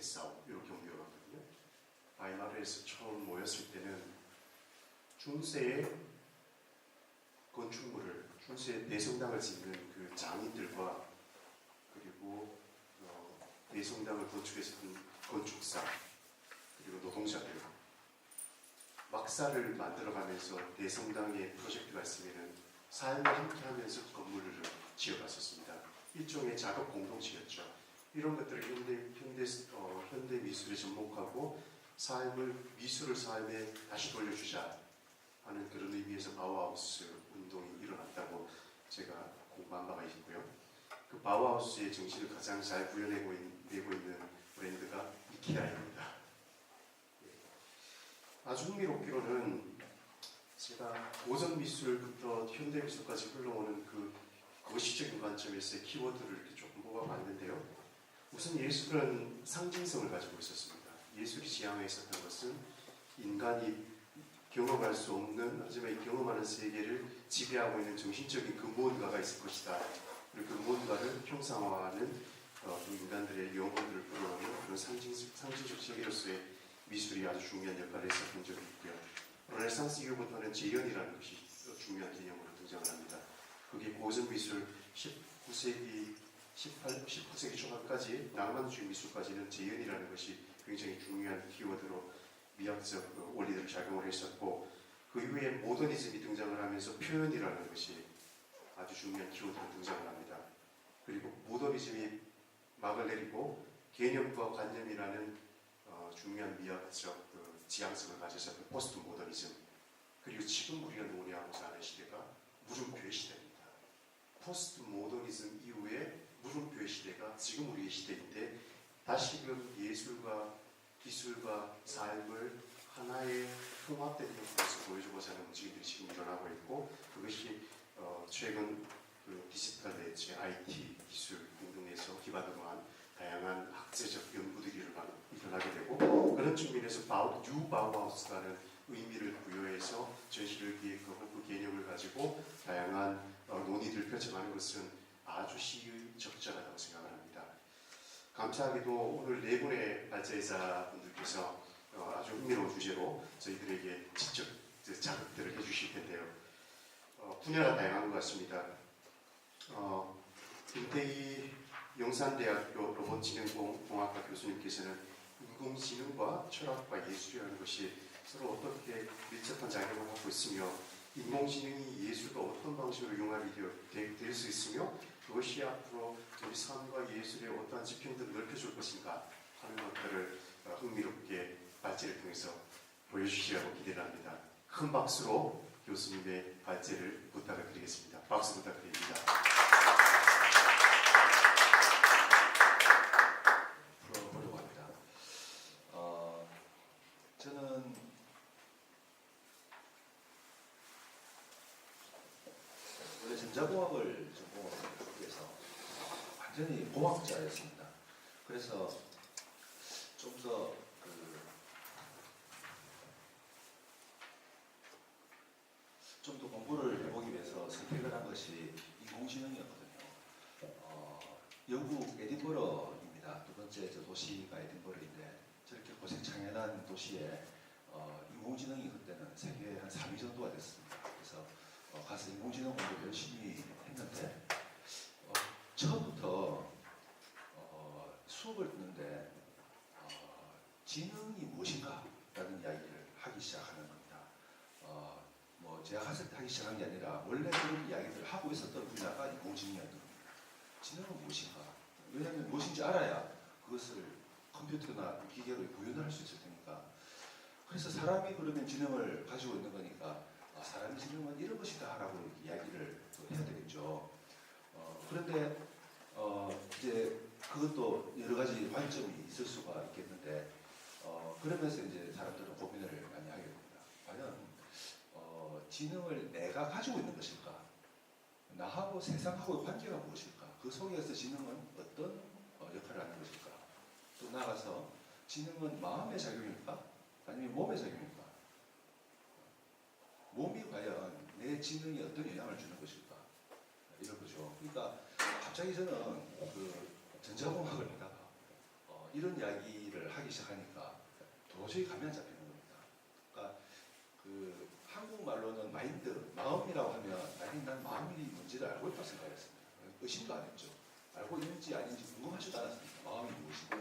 데사우 이렇게 옮겨갔거든요. 바이마르에서 처음 모였을 때는 중세의 건축물을, 중세의 대성당을 짓는 그 장인들과 그리고 대성당을 건축했던 건축사 그리고 노동자들 막사를 만들어가면서 대성당의 프로젝트가 있으면 삶을 함께하면서 건물을 지어갔었습니다. 일종의 작업 공동체였죠. 이런 것들을 현대 미술에 접목하고 미술을 삶에 다시 돌려주자 하는 그런 의미에서 바우하우스 운동이 일어났다고 제가 공부한 바가 있고요. 그 바우하우스의 정신을 가장 잘 구현내고 있는 브랜드가 이케아입니다. 아주 흥미롭기로는 제가 고전 미술부터 현대 미술까지 흘러오는 그 거시적인 관점에서의 키워드를 이렇게 조금 뽑아봤는데요. 우선 예술은 상징성을 가지고 있었습니다. 예술이 지향해 있었던 것은 인간이 경험할 수 없는, 하지만 경험하는 세계를 지배하고 있는 정신적인 그 무언가가 있을 것이다. 그리고 그 무언가를 형상화하는 인간들의 영혼들을 끌어오는 그런 상징적 세계로서의 미술이 아주 중요한 역할을 했었던 적이 있고요. 르네상스 이후부터는 재현이라는 것이 중요한 개념으로 등장을 합니다. 그게 고전 미술 19세기, 19세기 초반까지 낭만주의 미술까지는 재현이라는 것이 굉장히 중요한 키워드로 미학적 원리들을 작용을 했었고, 그 이후에 모더니즘이 등장을 하면서 표현이라는 것이 아주 중요한 키워드로 등장을 합니다. 그리고 모더니즘이 막을 내리고 개념과 관념이라는 중요한 미학적 지향성을 가졌었던 포스트 모더니즘, 그리고 지금 우리가 논의하고자 하는 시대가 물음표의 시대입니다. 포스트 모더니즘 이후에 물음표의 시대가 지금 우리의 시대인데, 다시금 예술과 기술과 삶을 하나의 통합된 형태에서 보여주고자 하는 움직임들이 지금 일어나고 있고, 그것이 최근 디지털 매체, IT, 기술 등등에서 기반으로 한 다양한 학제적 연구들이 일어나게 되고, 그런 측면에서 뉴 바우하우스라는 의미를 부여해서 전시를 기획하고 그 개념을 가지고 다양한 논의들을 펼쳐가는 것은 아주 시의적절하다고 생각을 합니다. 감사하게도 오늘 네 분의 발제자분들께서 아주 흥미로운 주제로 저희들에게 직접 자극들을 해주실 텐데요. 분야가 다양한 것 같습니다. 김태희 영산대학교 로봇지능공학과 교수님께서는 인공지능과 철학과 예술이라는 것이 서로 어떻게 밀접한 작용을 하고 있으며, 인공지능이 예술과 어떤 방식으로 융합이 될 수 있으며, 그것이 앞으로 우리 삶과 예술의 어떠한 지평들을 넓혀줄 것인가 하는 것들을 흥미롭게 발제를 통해서 보여주시라고 기대를 합니다. 큰 박수로 교수님의 발제를 부탁을 드리겠습니다. 박수 부탁드립니다. 풀어보려고 합니다. 저는 원래 전자공학을 전공해서 완전히 공학자였습니다. 그래서 좀 더 공부를 해보기 위해서 선택을 한 것이 인공지능이었거든요. 영국 에딘버러입니다. 두 번째 도시가 에딘버러인데, 저렇게 고생창연한 도시에 인공지능이 그때는 세계에 한 3위 정도가 됐습니다. 그래서 가서 인공지능 공부를 열심히 했는데, 처음부터 수업을 듣는데 지능이 무엇인가 라는 이야기를 하기 시작하는 겁니다. 제가 하기 시작한 게 아니라 원래 그런 이야기들을 하고 있었던 분야가 인공지능이었던 겁니다. 지능은 무엇인가? 왜냐하면 무엇인지 알아야 그것을 컴퓨터나 기계로 구현을 할 수 있을 테니까. 그래서 사람이 그러면 지능을 가지고 있는 거니까 사람의 지능은 이런 것이다 라고 이야기를 해야 되겠죠. 그런데 이제 그것도 여러 가지 관점이 있을 수가 있겠는데, 그러면서 이제 사람들은 고민을 많이 하게 됩니다. 과연 지능을 내가 가지고 있는 것일까? 나하고 세상하고의 관계가 무엇일까? 그 속에서 지능은 어떤 역할을 하는 것일까? 또 나아가서 지능은 마음의 작용일까? 아니면 몸의 작용일까? 몸이 과연 내 지능에 어떤 영향을 주는 것일까? 이런 거죠. 그러니까 갑자기 저는 전자공학을 하다가 이런 이야기를 하기 시작하니까 도저히 감이 안 잡히는 겁니다. 그러니까 그 한국말로는 마인드, 마음이라고 하면 아니 난 마음이 뭔지를 알고 있다고 생각했습니다. 의심도 안 했죠. 알고 있는지 아닌지 궁금하지도 않았습니다. 마음이 무엇인가.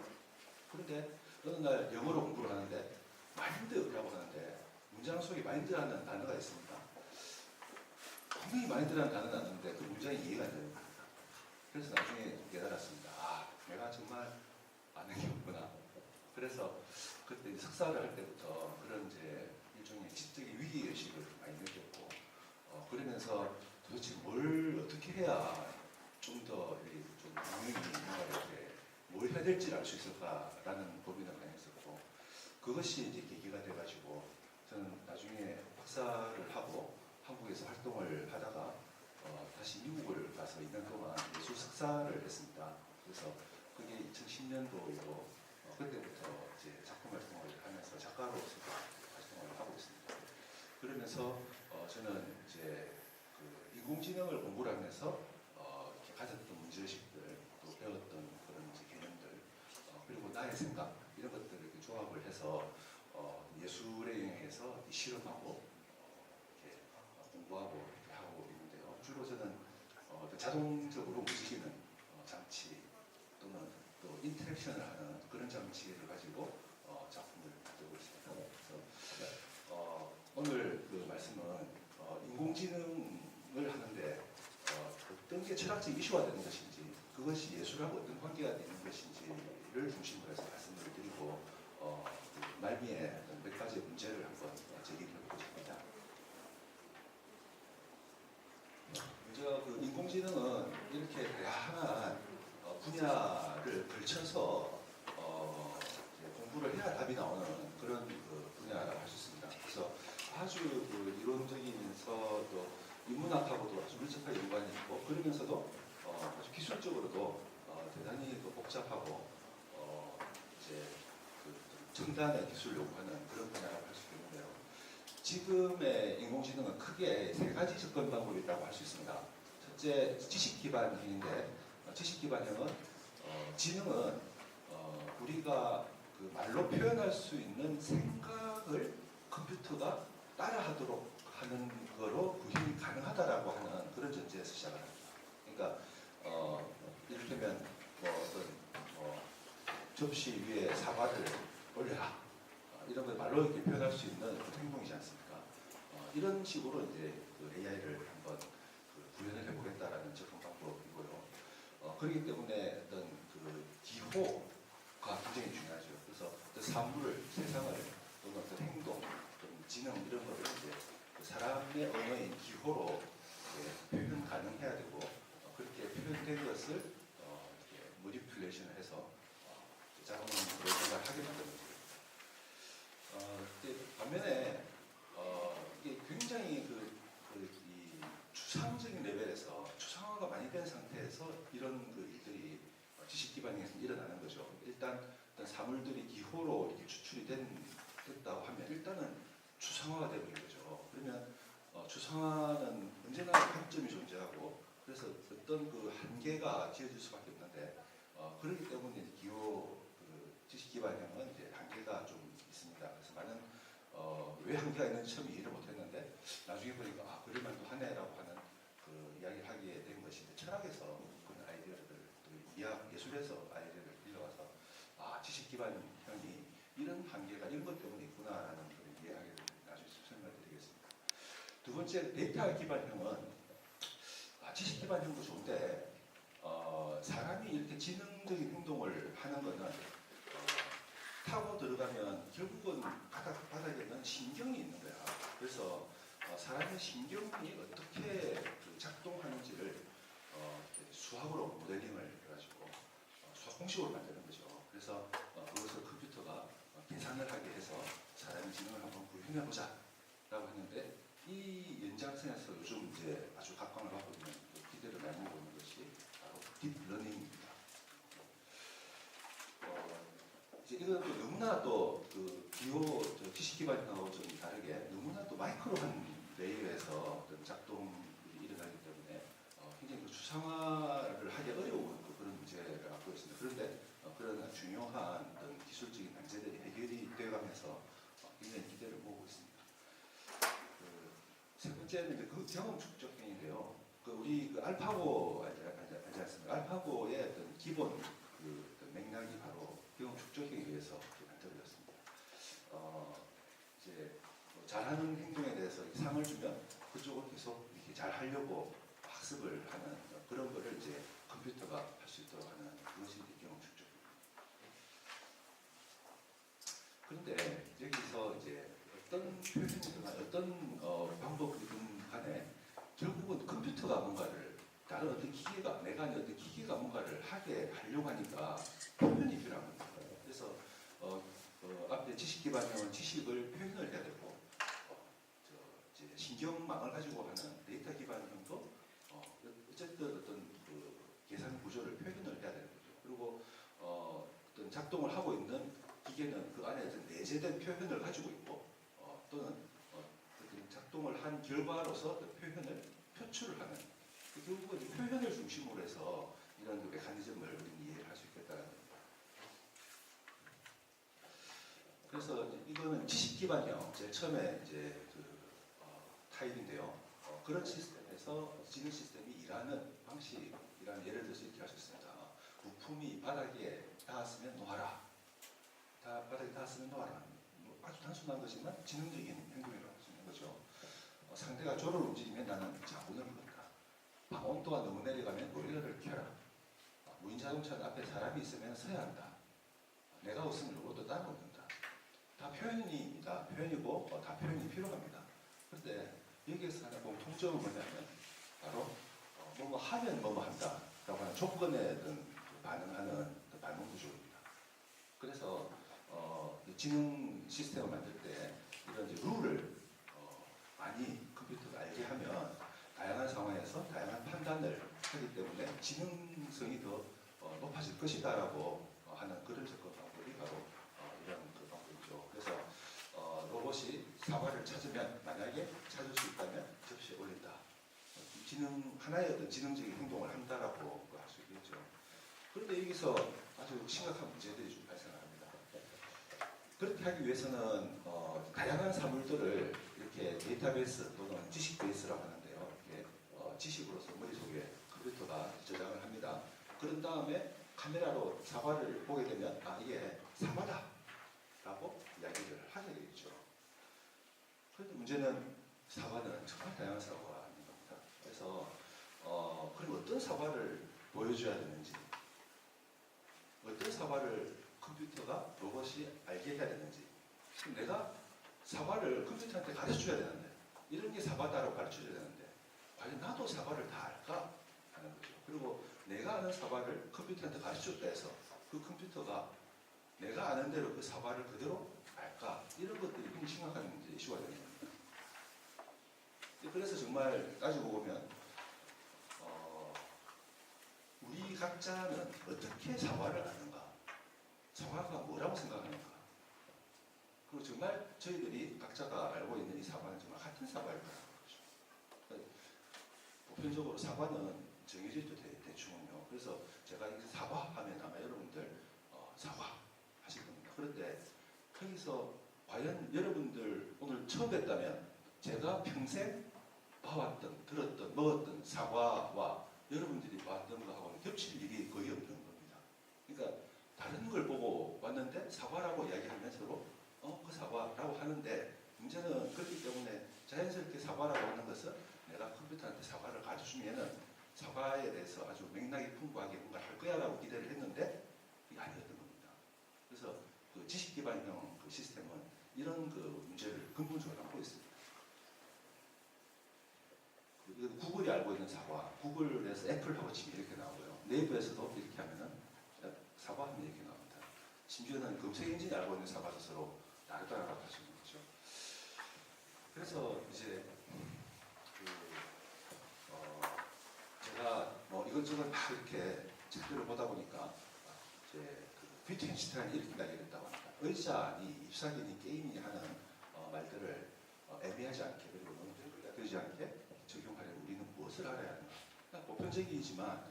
그런데 어느 날 영어로 공부를 하는데 마인드라고 하는데 문장 속에 마인드라는 단어가 있습니다. 분명히 마인드라는 단어는 아는데 그 문장이 이해가 안 되는 겁니다. 그래서 나중에 깨달았습니다. 아, 내가 정말 아는 게 없구나. 그래서 그때 이제 석사를 할 때부터 그런 이제 일종의 지적인 위기의식을 많이 느꼈고, 그러면서 도대체 뭘 어떻게 해야 좀 더 좀 분명히 뭔가 이렇게 뭘 해야 될지 알 수 있을까라는 고민을 많이 했었고, 그것이 이제 계기가 돼가지고 저는 나중에 박사를 하고 한국에서 활동을 하다가 다시 미국을 가서 2년 동안 예술 석사를 했습니다. 그래서 그게 2010년도이고 그때부터 이제 작품 활동을 하면서 작가로서 활동을 하고 있습니다. 그러면서 저는 이제 그 인공지능을 공부를 하면서 이렇게 가졌던 문제의식들, 또 배웠던 그런 이제 개념들, 그리고 나의 생각 이런 것들을 이렇게 조합을 해서 예술에 의해서 실험하고 이렇게 공부하고 이렇게 하고 있는데요. 주로 저는 자동적으로 움직이는 장치 또는 또 인터랙션을 하는 그런 장치를 가지고 작품을 만들고 있습니다. 그래서 오늘 그 말씀은 인공지능을 하는데 어떤 게 철학적 이슈가 되는 것인지, 그것이 예술하고 어떤 관계가 되는 것인지를 중심으로 해서 말씀을 드리고 그 말미에 몇 가지 문제를 한번 제기해 보고 싶습니다. 먼저 그 인공지능은 이렇게 다양한 분야를 걸쳐서 공부를 해야 답이 나오는 그런 그 분야라고 할 수 있습니다. 그래서 아주 그 이론적이면서도 인문학하고도 아주 밀접하게 연관이 있고, 그러면서도 아주 기술적으로도 대단히 그 복잡하고 이제 그 첨단의 기술을 요구하는 그런 분야라고 할 수 있는데요. 지금의 인공지능은 크게 세 가지 접근 방법이 있다고 할 수 있습니다. 첫째, 지식 기반형인데, 지식 기반형은 지능은 우리가 그 말로 표현할 수 있는 생각을 컴퓨터가 따라하도록 하는 거로 구현이 가능하다라고 하는 그런 전제에서 시작을 합니다. 그러니까 이를테면 어떤 접시 위에 사과를 올려라, 이런 걸 말로 이렇게 표현할 수 있는 그런 행동이지 않습니까? 이런 식으로 이제 그 AI를 한번 구현을 해보겠다라는 접근 방법이고요. 그렇기 때문에 어떤 그 기호가 굉장히 중요하죠. 그래서 그 사물을, 세상을, 또는 어떤 행동, 또는 지능 이런 거를 이제 그 사람의 언어인 기호로 표현 가능해야 되고, 그렇게 표현된 것을 이렇게 모디플레이션을 해서 자동 프로그램을 하게 만드는 거죠. 반면에 이게 굉장히 이 추상적인 레벨에서 추상화가 많이 된 상태에서 이런 그 일들이 지식 기반에서 일어나는 거죠. 일단 어떤 사물들이 기호로 이렇게 추출이 됐다고 하면 일단은 추상화가 되는 거죠. 그러면 추상화는 언제나 한점이 존재하고, 그래서 어떤 그 한계가 지어질 수밖에 없는데, 그렇기 때문에 기호 그 지식 기반형은 이제 한계가 좀 있습니다. 그래서 많은 왜 한계가 있는지 처음에 이해를 못했는데 나중에 보니까 그럴만도 하네라고 하는 그 이야기를 하게 된 것인데, 철학에서 그런 아이디어를 또 예술에서 아이디어를 빌려와서 지식 기반형이 이런 한계가 이런 것 때문에 있구나라는 걸 이해하게 되는, 나중에 설명드리겠습니다. 두 번째, 데이터 기반형은 지식 기반형도 좋은데 사람이 이렇게 지능적인 행동을 하는 것은 타고 들어가면 결국은 바닥에는 신경이 있는 거야. 그래서 사람의 신경이 어떻게 작동하는지를 수학으로 모델링을 해가지고 수학 공식으로 만드는 거죠. 그래서 그것을 컴퓨터가 계산을 하게 해서 사람의 지능을 한번 구현해보자 라고 했는데, 이 연장선에서 요즘 이제 아주 각광을 받고 있는, 기대를 많이 하고 있는 것이 바로 딥러닝입니다. 이제 이건 또 너무나 또 그 기호 지식 기반형하고 좀 다르게 너무나 또 마이크로한 레이어에서 어떤 작동이 일어나기 때문에 굉장히 그 추상화를 하기 어려운 그런 문제를 갖고 있습니다. 그런데 그런 중요한 어떤 기술적인 난제들이 해결이 되어가면서 굉장히 기대를 모으고 있습니다. 세 번째는 이제 그 경험 축적행인데요. 우리 알파고 알지 않습니까? 알파고의 어떤 기본 어떤 맥락이 바로 경험 축적행에 의해서 만들어졌습니다. 이제 잘하는 행동에 대해서 상을 주면 그쪽을 계속 이렇게 잘 하려고 학습을 하는 그런 거를 이제 컴퓨터가 할 수 있도록 하는 그것이 이제 경험 축적입니다. 그런데 여기서 이제 어떤 표현이든 어떤 방법이든 간에 결국은 컴퓨터가 뭔가를 다른 어떤 기계가 내가 아닌 어떤 기계가 뭔가를 하려고 하니까 표현이 필요한 겁니다. 그래서 앞에 지식 기반형 지식을 표현을 해야 되고 이제 신경망을 가지고 하는 데이터 기반형도 어쨌든 어떤 그 계산 구조를 표현을 해야 되는 거죠. 그리고 어떤 작동을 하고 있는 기계는 그 안에 어떤 내재된 표현을 가지고 있고 또는 작동을 한 결과로서 그 표현을 표출을 하는 결국은 표현을 중심으로 해서 이런 그 메커니즘을 우리는 이해를 할 수 있겠다는 겁니다. 그래서 이거는 지식 기반형 제일 처음에 이제 타입인데요. 그런 시스템에서 지능 시스템이 일하는 방식이라는 예를 들어서 이렇게 할 수 있습니다. 부품이 바닥에 닿았으면 놓아라. 바닥에 닿았으면 놓아라. 아주 단순한 거지만 지능적인 행동이라고 할 수 있는 거죠. 상대가 조를 움직이면 나는 문을 걷다. 방 온도가 너무 내려가면 보일러를 켜라. 무인 자동차는 앞에 사람이 있으면 서야 한다. 내가 웃으면 로봇도 따라 웃는다. 다 표현입니다. 표현이고 다 표현이 필요합니다. 그런데 여기에서 하나 공통점은 뭐냐면 바로 뭐뭐 하면 뭐뭐 한다 라고 하는 조건에 어떤 반응하는 반응 구조입니다. 그래서 지능 시스템을 만들 때 이런 이제 룰을 많이 컴퓨터가 알게 하면 다양한 상황에서 다양한 판단을 하기 때문에 지능성이 더 높아질 것이다라고 하는 그런 접근 방법이 바로 이런 그 방법이죠. 그래서 로봇이 사과를 찾으면 만약에 찾을 수 있다면 접시에 올린다. 하나의 어떤 지능적인 행동을 한다라고 할 수 있겠죠. 그런데 여기서 아주 심각한 문제들이 좀 발생합니다. 그렇게 하기 위해서는 다양한 사물들을 이렇게 데이터베이스 또는 지식 베이스라고 하는데요. 이렇게 지식으로서 머릿속에 컴퓨터가 저장을 합니다. 그런 다음에 카메라로 사과를 보게 되면 이게 사과다 라고 이야기를 하게 되겠죠. 그런데 문제는 사과는 정말 다양한 사과가 있는 겁니다. 그래서 그럼 어떤 사과를 보여줘야 되는지, 어떤 사과를 컴퓨터가 로봇이 알게 해야 되는지, 내가 사과를 컴퓨터한테 가르쳐줘야 되는데 이런 게 사과다라고 가르쳐줘야 되는데 과연 나도 사과를 다 알까 하는 거죠. 그리고 내가 아는 사과를 컴퓨터한테 가르쳐줬다 해서 그 컴퓨터가 내가 아는 대로 그 사과를 그대로 알까? 이런 것들이 굉장히 심각한 문제 이슈가 되는 겁니다. 그래서 정말 따지고 보면 우리 각자는 어떻게 사과를 아는가? 사과가 뭐라고 생각하는가? 그리고 정말 저희들이 각자가 알고 있는 이 사과는 정말 같은 사과일까라는 거죠. 보편적으로 사과는 정해져 있죠, 대충은요. 그래서 제가 여기서 사과 하면 아마 여러분들 사과 하실 겁니다. 그런데 거기서 과연 여러분들 오늘 처음 뵀다면 제가 평생 봐왔던, 들었던, 먹었던 사과와 여러분들이 봤던 거하고는 겹칠 일이 거의 없는 겁니다. 그러니까 다른 걸 보고 왔는데 사과라고 이야기하면 서로 그 사과라고 하는데 문제는 그렇기 때문에 자연스럽게 사과라고 하는 것은 내가 컴퓨터한테 사과를 가르쳐주면은 사과에 대해서 아주 맥락이 풍부하게 뭔가 할 거야라고 기대를 했는데 이게 아니었던 겁니다. 그래서 그 지식 기반형 그 시스템은 이런 그 문제를 근본적으로 안고 있습니다. 구글이 알고 있는 사과, 구글에서 애플하고 치면 이렇게 나오고요. 네이버에서도 이렇게 하면은 사과하면 이렇게 나옵니다. 심지어는 검색 엔진이 알고 있는 사과도 서로 다르다라고 하시는 거죠. 그래서 이제 제가 뭐 이것저것 막 이렇게 책들을 보다 보니까 이제 비트겐슈타인이 이렇게 이야기를 했다고 합니다. 의자니, 잎사귀니, 게임이 하는 말들을 애매하지 않게 그리고 너무 되지 않게 적용하려면 우리는 무엇을 알아야 하는가? 보편적이지만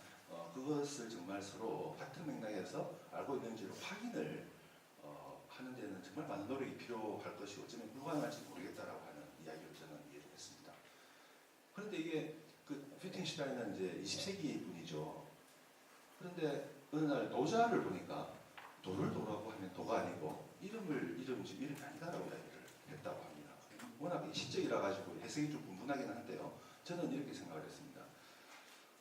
그 그것을 정말 서로 같은 맥락에서 알고 있는지를 확인을 하는 데는 정말 많은 노력이 필요할 것이고 어쩌면 불가능할지 모르겠다라고 하는 이야기를 저는 이해를 했습니다. 그런데 이게 그 휘팅슈타인은 이제 20세기 분이죠. 그런데 어느 날 도자를 보니까 도를 도라고 하면 도가 아니고 이름이 아니다라고 이야기를 했다고 합니다. 워낙 시적이라 가지고 해석이 좀 분분하긴 한데요. 저는 이렇게 생각을 했습니다.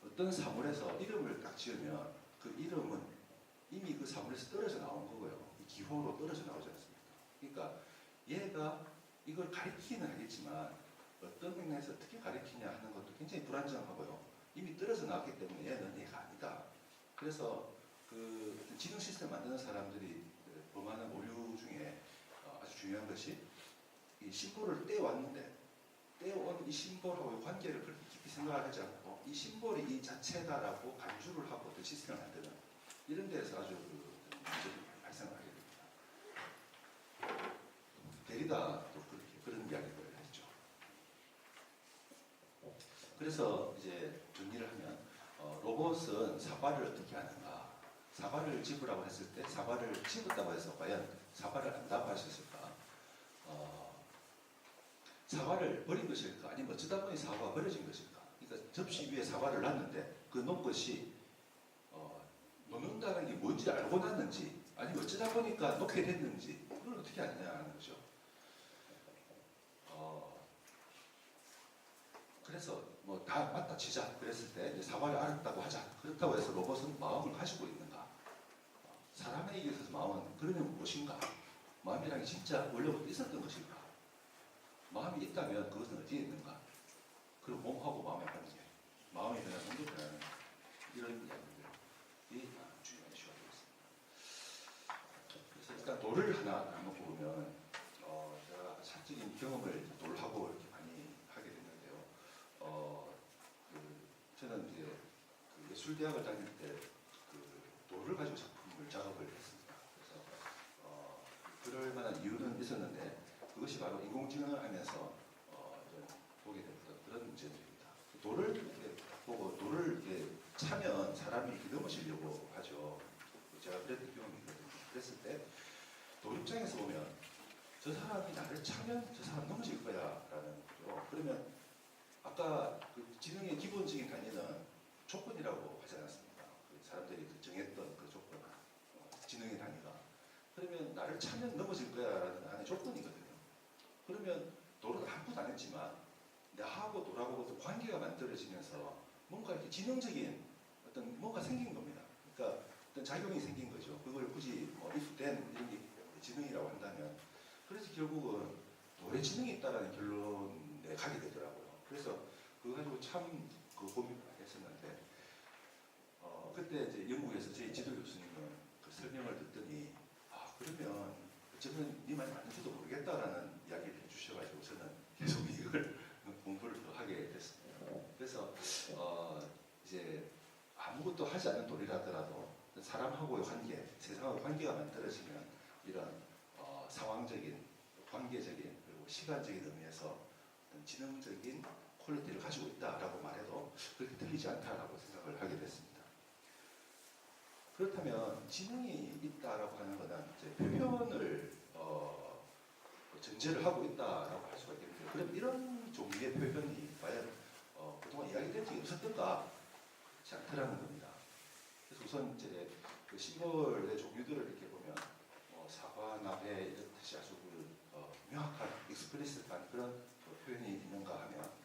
어떤 사물에서 이름을 딱 지으면 그 이름은 이미 그 사물에서 떨어져 나온 거고요. 기호로 떨어져 나오지 않습니까? 그러니까 얘가 이걸 가리키기는 하겠지만 어떤 맥락에서 어떻게 가리키냐 하는 것도 굉장히 불안정하고요. 이미 떨어져 나왔기 때문에 얘는 얘가 아니다. 그래서 그 지능 시스템 만드는 사람들이 범하는 오류 중에 아주 중요한 것이 이 심볼을 떼어왔는데 떼어온 이 심볼하고의 관계를 그렇게 깊이 생각을 하지 않고 이 심볼이 이 자체다라고 간주를 하고 어떤 시스템을 만드는 이런 데에서 아주 그 문제들이 발생을 하게 됩니다. 데리다도 그런 이야기를 했죠. 그래서 이제 정리를 하면 로봇은 사과를 어떻게 하는가? 사과를 집으라고 했을 때 사과를 집었다고 해서 과연 사과를 안다고 하셨을까? 사과를 버린 것일까? 아니면 어쩌다 보니 사과가 버려진 것일까? 그러니까 접시 위에 사과를 놨는데 그 놓은 것이 놓는다는 게 뭔지 알고 났는지 아니면 어쩌다 보니까 놓게 됐는지 그걸 어떻게 아느냐는 거죠. 그래서 뭐 다 맞다 치자 그랬을 때 이제 사과를 알았다고 하자. 그렇다고 해서 로봇은 마음을 가지고 있는가? 사람에게 있어서 마음은 그러면 무엇인가? 마음이란 게 진짜 원래부터 있었던 것일까? 마음이 있다면 그것은 어디에 있는가? 그리고 몸하고 마음의 관계, 마음이 변하는 몸도 변하는 이런 이야기들이 중요한 이슈가 되겠습니다. 그래서 일단 돌을 하나 나눠 보면 제가 사적인 경험을 돌하고 이렇게 많이 하게 됐는데요. 저는 이제 그 예술대학을 다닐 때 그 돌을 가지고 작업을 했습니다. 그래서 그럴 만한 이유는 있었는데 그것이 바로 인공지능을 하면서 좀 보게 됐던 그런 문제들입니다. 돌을 이렇게 보고 돌을 이렇게 차면 사람이 이렇게 넘어지려고 하죠. 제가 그랬던 경험이 있거든요. 그랬을 때 돌 입장에서 보면 저 사람이 나를 차면 저 사람 넘어질 거야 라는 거죠. 그러면 아까 그 지능의 기본적인 단위는 조건이라고 하지 않았습니까? 그 사람들이 그 정했던 그 조건, 지능의 단위가. 그러면 나를 차면 넘어질 거야 라는 하나의 조건이거든요. 그러면 돌은 아무것도 안 했지만 나하고 돌하고 어떤 관계가 만들어지면서 뭔가 이렇게 지능적인 어떤 뭔가 생긴 겁니다. 그러니까 어떤 작용이 생긴 거죠. 그걸 굳이 뭐 if then 이런 게 지능이라고 한다면 그래서 결국은 돌에 지능이 있다라는 결론에 가게 되더라고요. 그래서 그거 가지고 참 그 고민을 했었는데 그때 이제 영국에서 제 지도 교수님은 그 설명을 듣더니 그러면 어쩌면 네 말이 맞는지도 모르겠다라는 이야기를 해주셔가지고 저는 계속 이걸 공부를 더 하게 됐습니다. 그래서 이제 아무것도 하지 않는 돌이라더라도 사람하고의 관계, 세상하고의 관계가 만들어지면 이런 상황적인, 관계적인 그리고 시간적인 의미에서 어떤 지능적인 퀄리티를 가지고 있다라고 말해도 그렇게 틀리지 않다라고 생각을 하게 됐습니다. 그렇다면 지능이 있다라고 하는 것은 이제 표현을 전제를 하고 있다라고 할 수가 있겠는데 그럼 이런 종류의 표현이 과연 그동안 이야기된 적이 없었던가? 그렇지 않다라는 겁니다. 그래서 우선 이제 그 시골의 종류들을 이렇게 보면 사과, 나베 이런 뜻이 아주 명확한 익스프레스한 그런 표현이 있는가 하면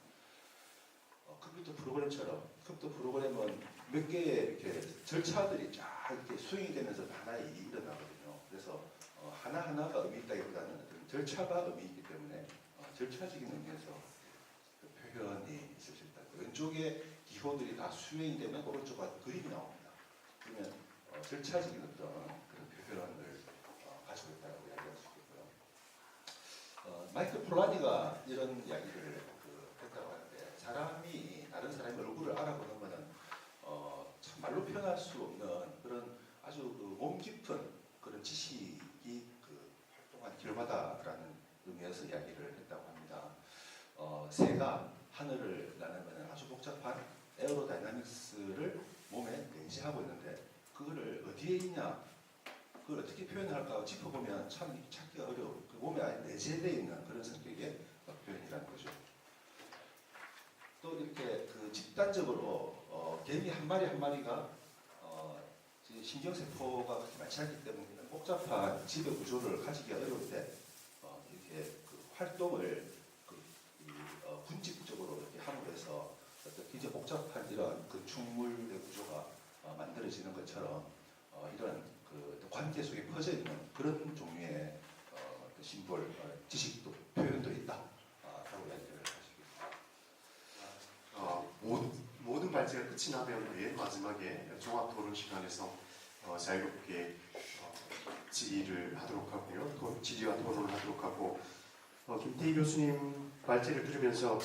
컴퓨터 프로그램처럼 컴퓨터 프로그램은 몇 개의 이렇게 절차들이 쫙 이렇게 수행이 되면서 하나의 일이 일어나거든요. 그래서 하나하나가 의미 있다기보다는 어떤 절차가 의미 있기 때문에 절차적인 의미에서 그 표현이 있을 수 있다. 왼쪽에 기호들이 다 수행이 되면 오른쪽과 그림이 나옵니다. 그러면 절차적인 어떤 그런 표현을 가지고 있다고 이야기할 수 있고요. 마이클 폴라니가 이런 이야기를 했다고 하는데 사람이 다른 사람의 얼굴을 알아보는 것은 참 말로 표현할 수 없는 그런 아주 그 몸 깊은 그런 지식이 그 활동한 결과다라는 의미에서 이야기를 했다고 합니다. 새가 하늘을 나는 것은 아주 복잡한 에어로다이나믹스를 몸에 내재하고 있는데 그거를 어디에 있냐, 그걸 어떻게 표현할까 짚어보면 참 찾기가 어려워요. 그 몸에 아예 내재되어 있는 그런 성격의 표현이라는 거죠. 또 이렇게 그 집단적으로 개미 한 마리 한 마리가 신경세포가 그렇게 많지 않기 때문에 복잡한 지배 구조를 가지기 어려울 때 이렇게 그 활동을 분집적으로 이렇게 함으로 해서 어떤 굉장히 복잡한 이런 그 충물의 구조가 만들어지는 것처럼 이런 그 관계 속에 퍼져 있는 그런 종류의 그 심볼, 지식도 표현도 있다. 라고 이야기를 하시겠습니다. 모든 발제가 끝이 나면 맨 마지막에 종합 토론 시간에서 자유롭게 질의를 하도록 하고요. 질의와 토론을 하도록 하고 김태희 교수님 발제를 들으면서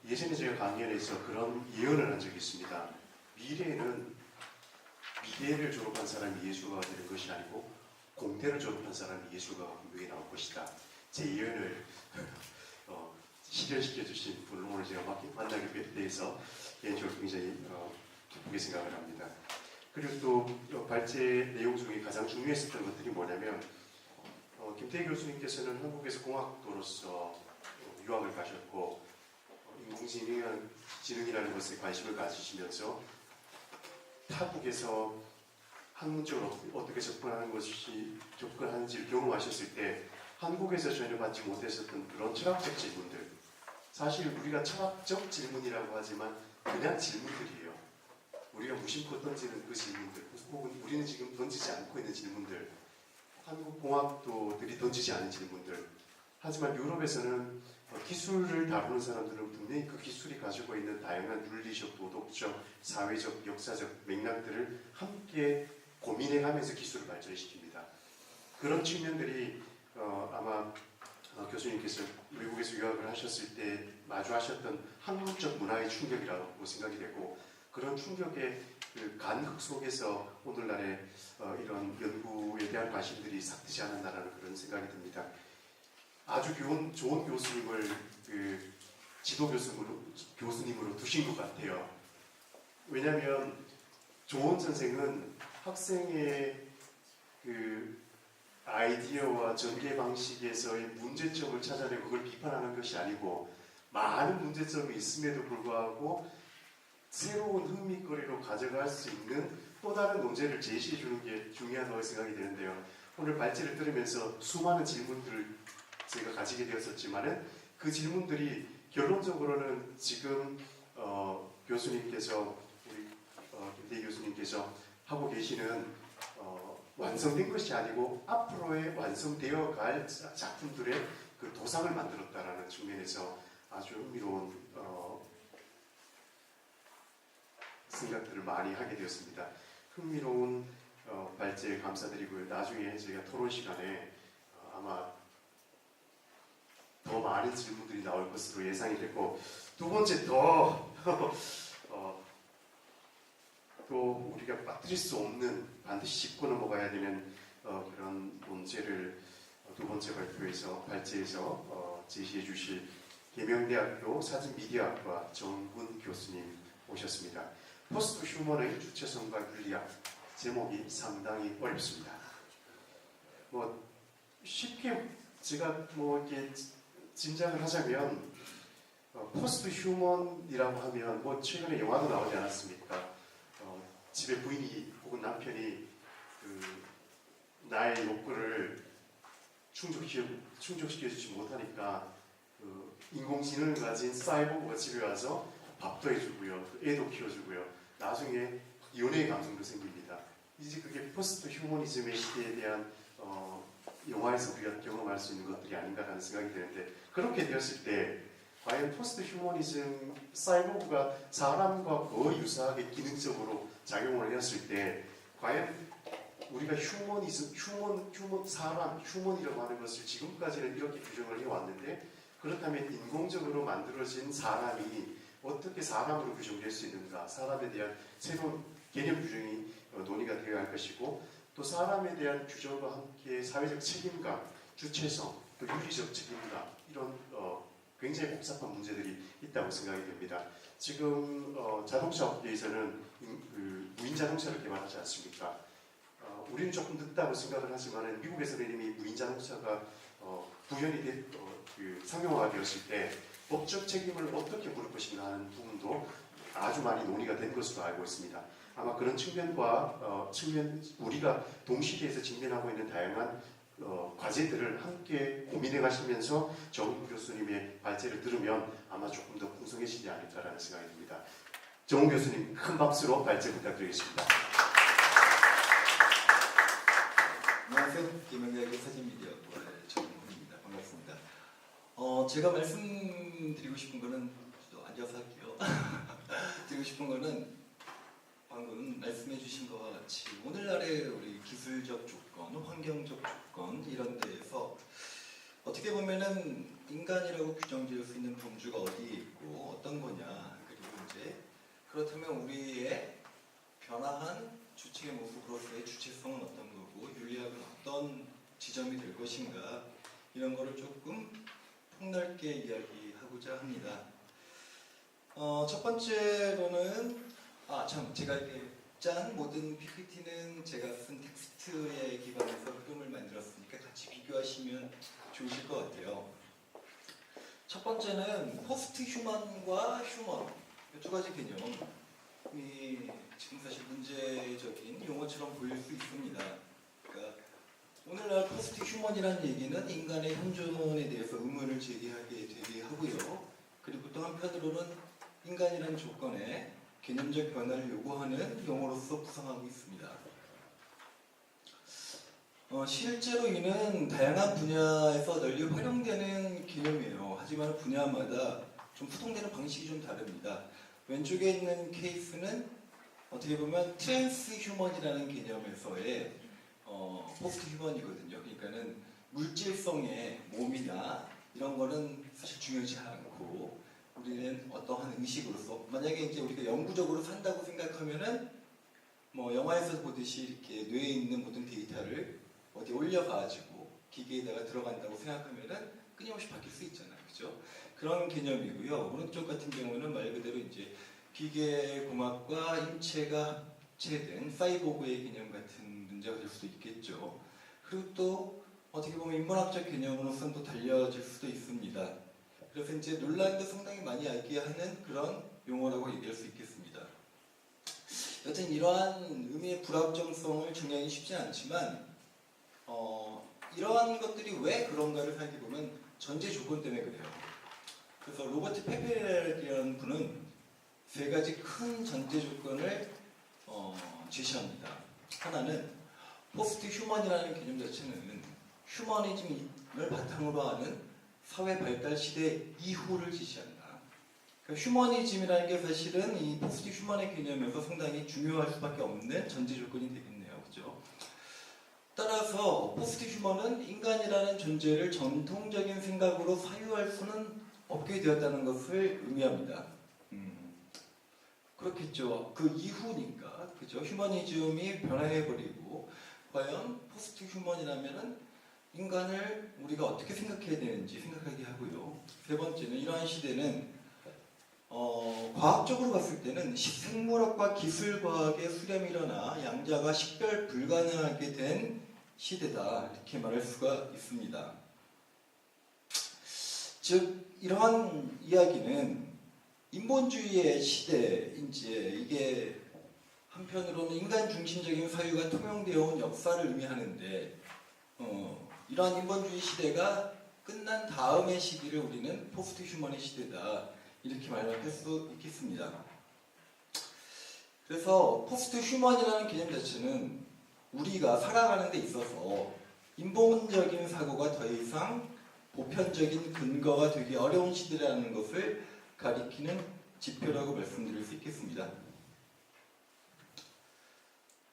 예전에 제가 강연에서 그런 예언을 한 적이 있습니다. 미래에는 미대를 졸업한 사람이 예술가가 되는 것이 아니고 공대를 졸업한 사람이 예술가가 분명히 나올 것이다. 제 예언을 실현시켜 주신 분을 오늘 제가 만나게 돼서 개인적으로 굉장히 기쁘게 생각을 합니다. 그리고 또 발제 내용 중에 가장 중요했었던 것들이 뭐냐면 김태희 교수님께서는 한국에서 공학도로서 유학을 가셨고 인공지능이라는 것에 관심을 가지시면서 타국에서 학문적으로 어떻게 접근하는지를 경험하셨을 때 한국에서 전혀 받지 못했었던 그런 철학적 질문들, 사실 우리가 철학적 질문이라고 하지만 그냥 질문들이에요. 우리가 무심코 던지는 그 질문들, 혹은 우리는 지금 던지지 않고 있는 질문들, 한국 공학도들이 던지지 않은 질문들. 하지만 유럽에서는 기술을 다루는 사람들은 분명히 그 기술이 가지고 있는 다양한 윤리적, 도덕적, 사회적, 역사적 맥락들을 함께 고민해가면서 기술을 발전시킵니다. 그런 측면들이 아마 교수님께서 외국에서 유학을 하셨을 때 마주하셨던 한국적 문화의 충격이라고 생각이 되고, 그런 충격의 그 간극 속에서 오늘날의 이런 연구에 대한 관심들이 싹트지 않았나라는 그런 생각이 듭니다. 아주 좋은 교수님을 그 지도 교수님으로 두신 것 같아요. 왜냐하면 좋은 선생은 학생의 그 아이디어와 전개 방식에서의 문제점을 찾아내고 그걸 비판하는 것이 아니고, 많은 문제점이 있음에도 불구하고 새로운 흥미거리로 가져갈 수 있는 또 다른 논제를 제시해 주는 게 중요하다고 생각이 되는데요. 오늘 발제를 들으면서 수많은 질문들을 제가 가지게 되었었지만은 그 질문들이 결론적으로는 지금 교수님께서 우리 김태희 교수님께서 하고 계시는 완성된 것이 아니고 앞으로의 완성되어 갈 작품들의 그 도상을 만들었다라는 측면에서 아주 흥미로운 생각들을 많이 하게 되었습니다. 흥미로운 발제 감사드리고요. 나중에 저희가 토론 시간에 아마 더 많은 질문들이 나올 것으로 예상이 되고, 두 번째 또 우리가 빠뜨릴 수 없는, 반드시 짚고 넘어가야 되는 그런 문제를 두 번째 발제에서 제시해 주실 계명대학교 사진미디어학과 정군 교수님 오셨습니다. 포스트 휴먼의 주체성과 윤리학, 제목이 상당히 어렵습니다. 쉽게 제가 이렇게 짐작을 하자면 포스트 휴먼이라고 하면 최근에 영화도 나오지 않았습니까? 집에 부인이 혹은 남편이 나의 욕구를 충족시켜주지 못하니까 인공지능을 가진 사이보그가 집에 와서 밥도 해주고요, 애도 키워주고요, 나중에 연애의 감성도 생깁니다. 이제 그게 포스트 휴머니즘의 시대에 대한 영화에서 우리가 경험할 수 있는 것들이 아닌가라는 생각이 드는데, 그렇게 되었을 때 과연 포스트 휴머니즘 사이보그가 사람과 거의 유사하게 기능적으로 작용을 했을 때 과연 우리가 휴먼이라고 하는 것을 지금까지는 이렇게 규정을 해왔는데, 그렇다면 인공적으로 만들어진 사람이 어떻게 사람으로 규정될 수 있는가, 사람에 대한 새로운 개념 규정이 논의가 되어야 할 것이고, 또 사람에 대한 규정과 함께 사회적 책임감, 주체성, 또 윤리적 책임감, 이런 굉장히 복잡한 문제들이 있다고 생각이 됩니다. 지금 자동차 업계에서는 무인 자동차를 개발하지 않습니까? 우리는 조금 늦다고 생각을 하지만 미국에서는 이미 무인 자동차가 상용화가 되었을 때 법적 책임을 어떻게 물을 것인가 하는 부분도 아주 많이 논의가 된 것으로 알고 있습니다. 아마 그런 측면과 우리가 동시대에서 직면하고 있는 다양한 과제들을 함께 고민해 가시면서 정우 교수님의 발제를 들으면 아마 조금 더 풍성해지지 않을까라는 생각이 듭니다. 정우 교수님 큰 박수로 발제 부탁드리겠습니다. 안녕하세요. 김영대학교 사진미디어과의 정우입니다. 반갑습니다. 제가 말씀드리고 싶은 거는 앉아서 할게요. 드리고 싶은 거는 방금 말씀해 주신 것과 같이 오늘날의 우리 기술적 조건, 환경적 조건 이런 데에서 어떻게 보면은 인간이라고 규정지을 수 있는 범주가 어디에 있고 어떤 거냐, 그리고 이제 그렇다면 우리의 변화한 주체의 모습으로서의 주체성은 어떤 거고 윤리학은 어떤 지점이 될 것인가, 이런 거를 조금 폭넓게 이야기하고자 합니다. 첫 번째로는 제가 이렇게 짠 모든 PPT는 제가 쓴 텍스트에 기반해서 흐름을 만들었으니까 같이 비교하시면 좋으실 것 같아요. 첫 번째는 포스트 휴먼과 휴먼, 이 두 가지 개념이 지금 사실 문제적인 용어처럼 보일 수 있습니다. 그러니까 오늘날 포스트 휴먼이라는 얘기는 인간의 현존에 대해서 의문을 제기하게 되게 하고요. 그리고 또 한편으로는 인간이라는 조건에 개념적 변화를 요구하는 용어로서 구성하고 있습니다. 실제로 이는 다양한 분야에서 널리 활용되는 개념이에요. 하지만 분야마다 좀 구성되는 방식이 좀 다릅니다. 왼쪽에 있는 케이스는 어떻게 보면 트랜스 휴먼이라는 개념에서의 포스트 휴먼이거든요. 그러니까는 물질성의 몸이나 이런 거는 사실 중요하지 않고 우리는 어떠한 의식으로서 만약에 이제 우리가 영구적으로 산다고 생각하면은 뭐 영화에서 보듯이 이렇게 뇌에 있는 모든 데이터를 어디 올려가지고 기계에다가 들어간다고 생각하면은 끊임없이 바뀔 수 있잖아요, 그죠? 그런 개념이고요. 오른쪽 같은 경우는 말 그대로 이제 기계공학과 인체가 합체된 사이보그의 개념 같은 문제가 될 수도 있겠죠. 그리고 또 어떻게 보면 인문학적 개념으로서는 또 달려질 수도 있습니다. 그래서 이제 논란도 상당히 많이 야기하는 그런 용어라고 얘기할 수 있겠습니다. 여튼 이러한 의미의 불합정성을 정리하기 쉽지 않지만 이러한 것들이 왜 그런가를 생각해보면 전제 조건 때문에 그래요. 그래서 로버트 페페렐이라는 분은 세 가지 큰 전제 조건을 제시합니다. 하나는 포스트 휴먼이라는 개념 자체는 휴머니즘을 바탕으로 하는 사회 발달 시대 이후를 지시한다. 그러니까 휴머니즘이라는 게 사실은 이 포스트 휴먼의 개념에서 상당히 중요할 수밖에 없는 전제 조건이 되겠네요. 그죠? 따라서 포스트 휴먼은 인간이라는 존재를 전통적인 생각으로 사유할 수는 없게 되었다는 것을 의미합니다. 그렇겠죠. 그 이후니까, 그죠? 휴머니즘이 변화해버리고 과연 포스트 휴먼이라면은 인간을 우리가 어떻게 생각해야 되는지 생각하게 하고요. 세 번째는 이러한 시대는 과학적으로 봤을 때는 생물학과 기술과학의 수렴이 일어나 양자가 식별 불가능하게 된 시대다, 이렇게 말할 수가 있습니다. 즉 이러한 이야기는 인본주의의 시대, 이제 이게 한편으로는 인간 중심적인 사유가 통용되어 온 역사를 의미하는데 이러한 인본주의 시대가 끝난 다음의 시기를 우리는 포스트 휴먼의 시대다, 이렇게 말할 수 있겠습니다. 그래서 포스트 휴먼이라는 개념 자체는 우리가 살아가는 데 있어서 인본적인 사고가 더 이상 보편적인 근거가 되기 어려운 시대라는 것을 가리키는 지표라고 말씀드릴 수 있겠습니다.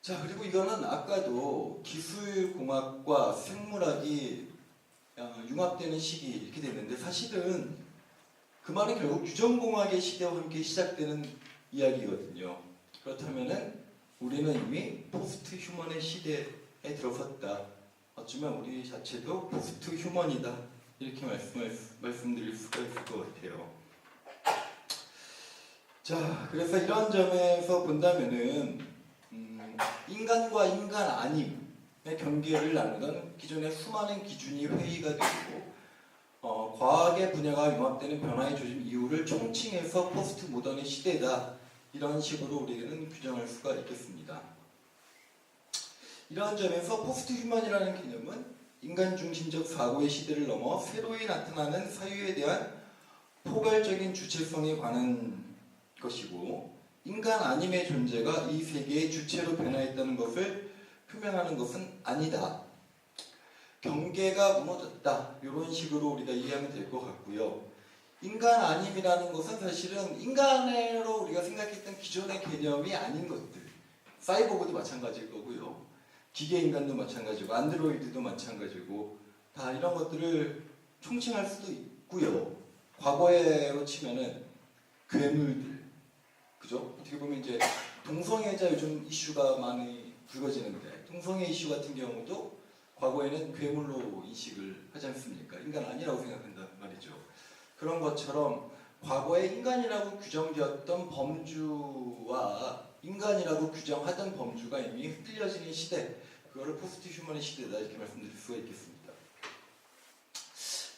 자, 그리고 이거는 아까도 기술공학과 생물학이 융합되는 시기 이렇게 됐는데 사실은 그 말은 결국 유전공학의 시대와 함께 시작되는 이야기거든요. 그렇다면은 우리는 이미 포스트 휴먼의 시대에 들어섰다. 어쩌면 우리 자체도 포스트 휴먼이다, 이렇게 말씀드릴 수가 있을 것 같아요. 자, 그래서 이런 점에서 본다면은 인간과 인간 아님의 경계를 나누던 기존의 수많은 기준이 회의가 되고 과학의 분야가 융합되는 변화의 조짐 이후를 총칭해서 포스트 모던의 시대다, 이런 식으로 우리는 규정할 수가 있겠습니다. 이러한 점에서 포스트 휴먼이라는 개념은 인간 중심적 사고의 시대를 넘어 새로이 나타나는 사유에 대한 포괄적인 주체성에 관한 것이고, 인간 아님의 존재가 이 세계의 주체로 변화했다는 것을 표명하는 것은 아니다. 경계가 무너졌다, 이런 식으로 우리가 이해하면 될 것 같고요. 인간 아님이라는 것은 사실은 인간으로 우리가 생각했던 기존의 개념이 아닌 것들, 사이보그도 마찬가지일 거고요, 기계인간도 마찬가지고 안드로이드도 마찬가지고, 다 이런 것들을 총칭할 수도 있고요. 과거로 치면은 괴물들, 그죠? 어떻게 보면 이제 동성애자 요즘 이슈가 많이 불거지는데, 동성애 이슈 같은 경우도 과거에는 괴물로 인식을 하지 않습니까? 인간 아니라고 생각한단 말이죠. 그런 것처럼 과거에 인간이라고 규정되었던 범주와 인간이라고 규정하던 범주가 이미 흩어지는 시대, 그거를 포스트 휴먼의 시대다, 이렇게 말씀드릴 수가 있겠습니다.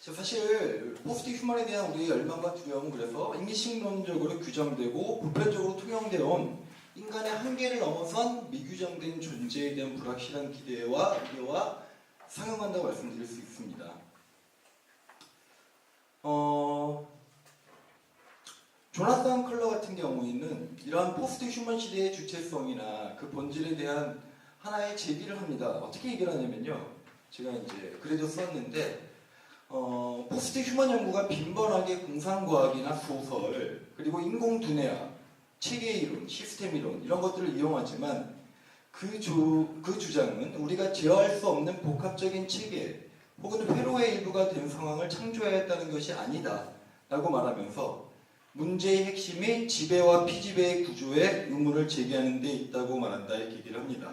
사실 포스트 휴먼에 대한 우리의 열망과 두려움은 그래서 인식론적으로 규정되고 보편적으로 통용되어 온 인간의 한계를 넘어선 미규정된 존재에 대한 불확실한 기대와 우려와 상응한다고 말씀드릴 수 있습니다. 조나산 컬러 같은 경우에는 이러한 포스트 휴먼 시대의 주체성이나 그 본질에 대한 하나의 제기를 합니다. 어떻게 얘기를 하냐면요, 제가 이제 글에도 썼는데, 포스트 휴먼 연구가 빈번하게 공상과학이나 소설, 그리고 인공두뇌학, 체계 이론, 시스템 이론, 이런 것들을 이용하지만 그 주장은 우리가 제어할 수 없는 복합적인 체계 혹은 회로의 일부가 된 상황을 창조해야 했다는 것이 아니다 라고 말하면서 문제의 핵심이 지배와 피지배의 구조에 의문을 제기하는 데 있다고 말한다, 이렇게 얘기를 합니다.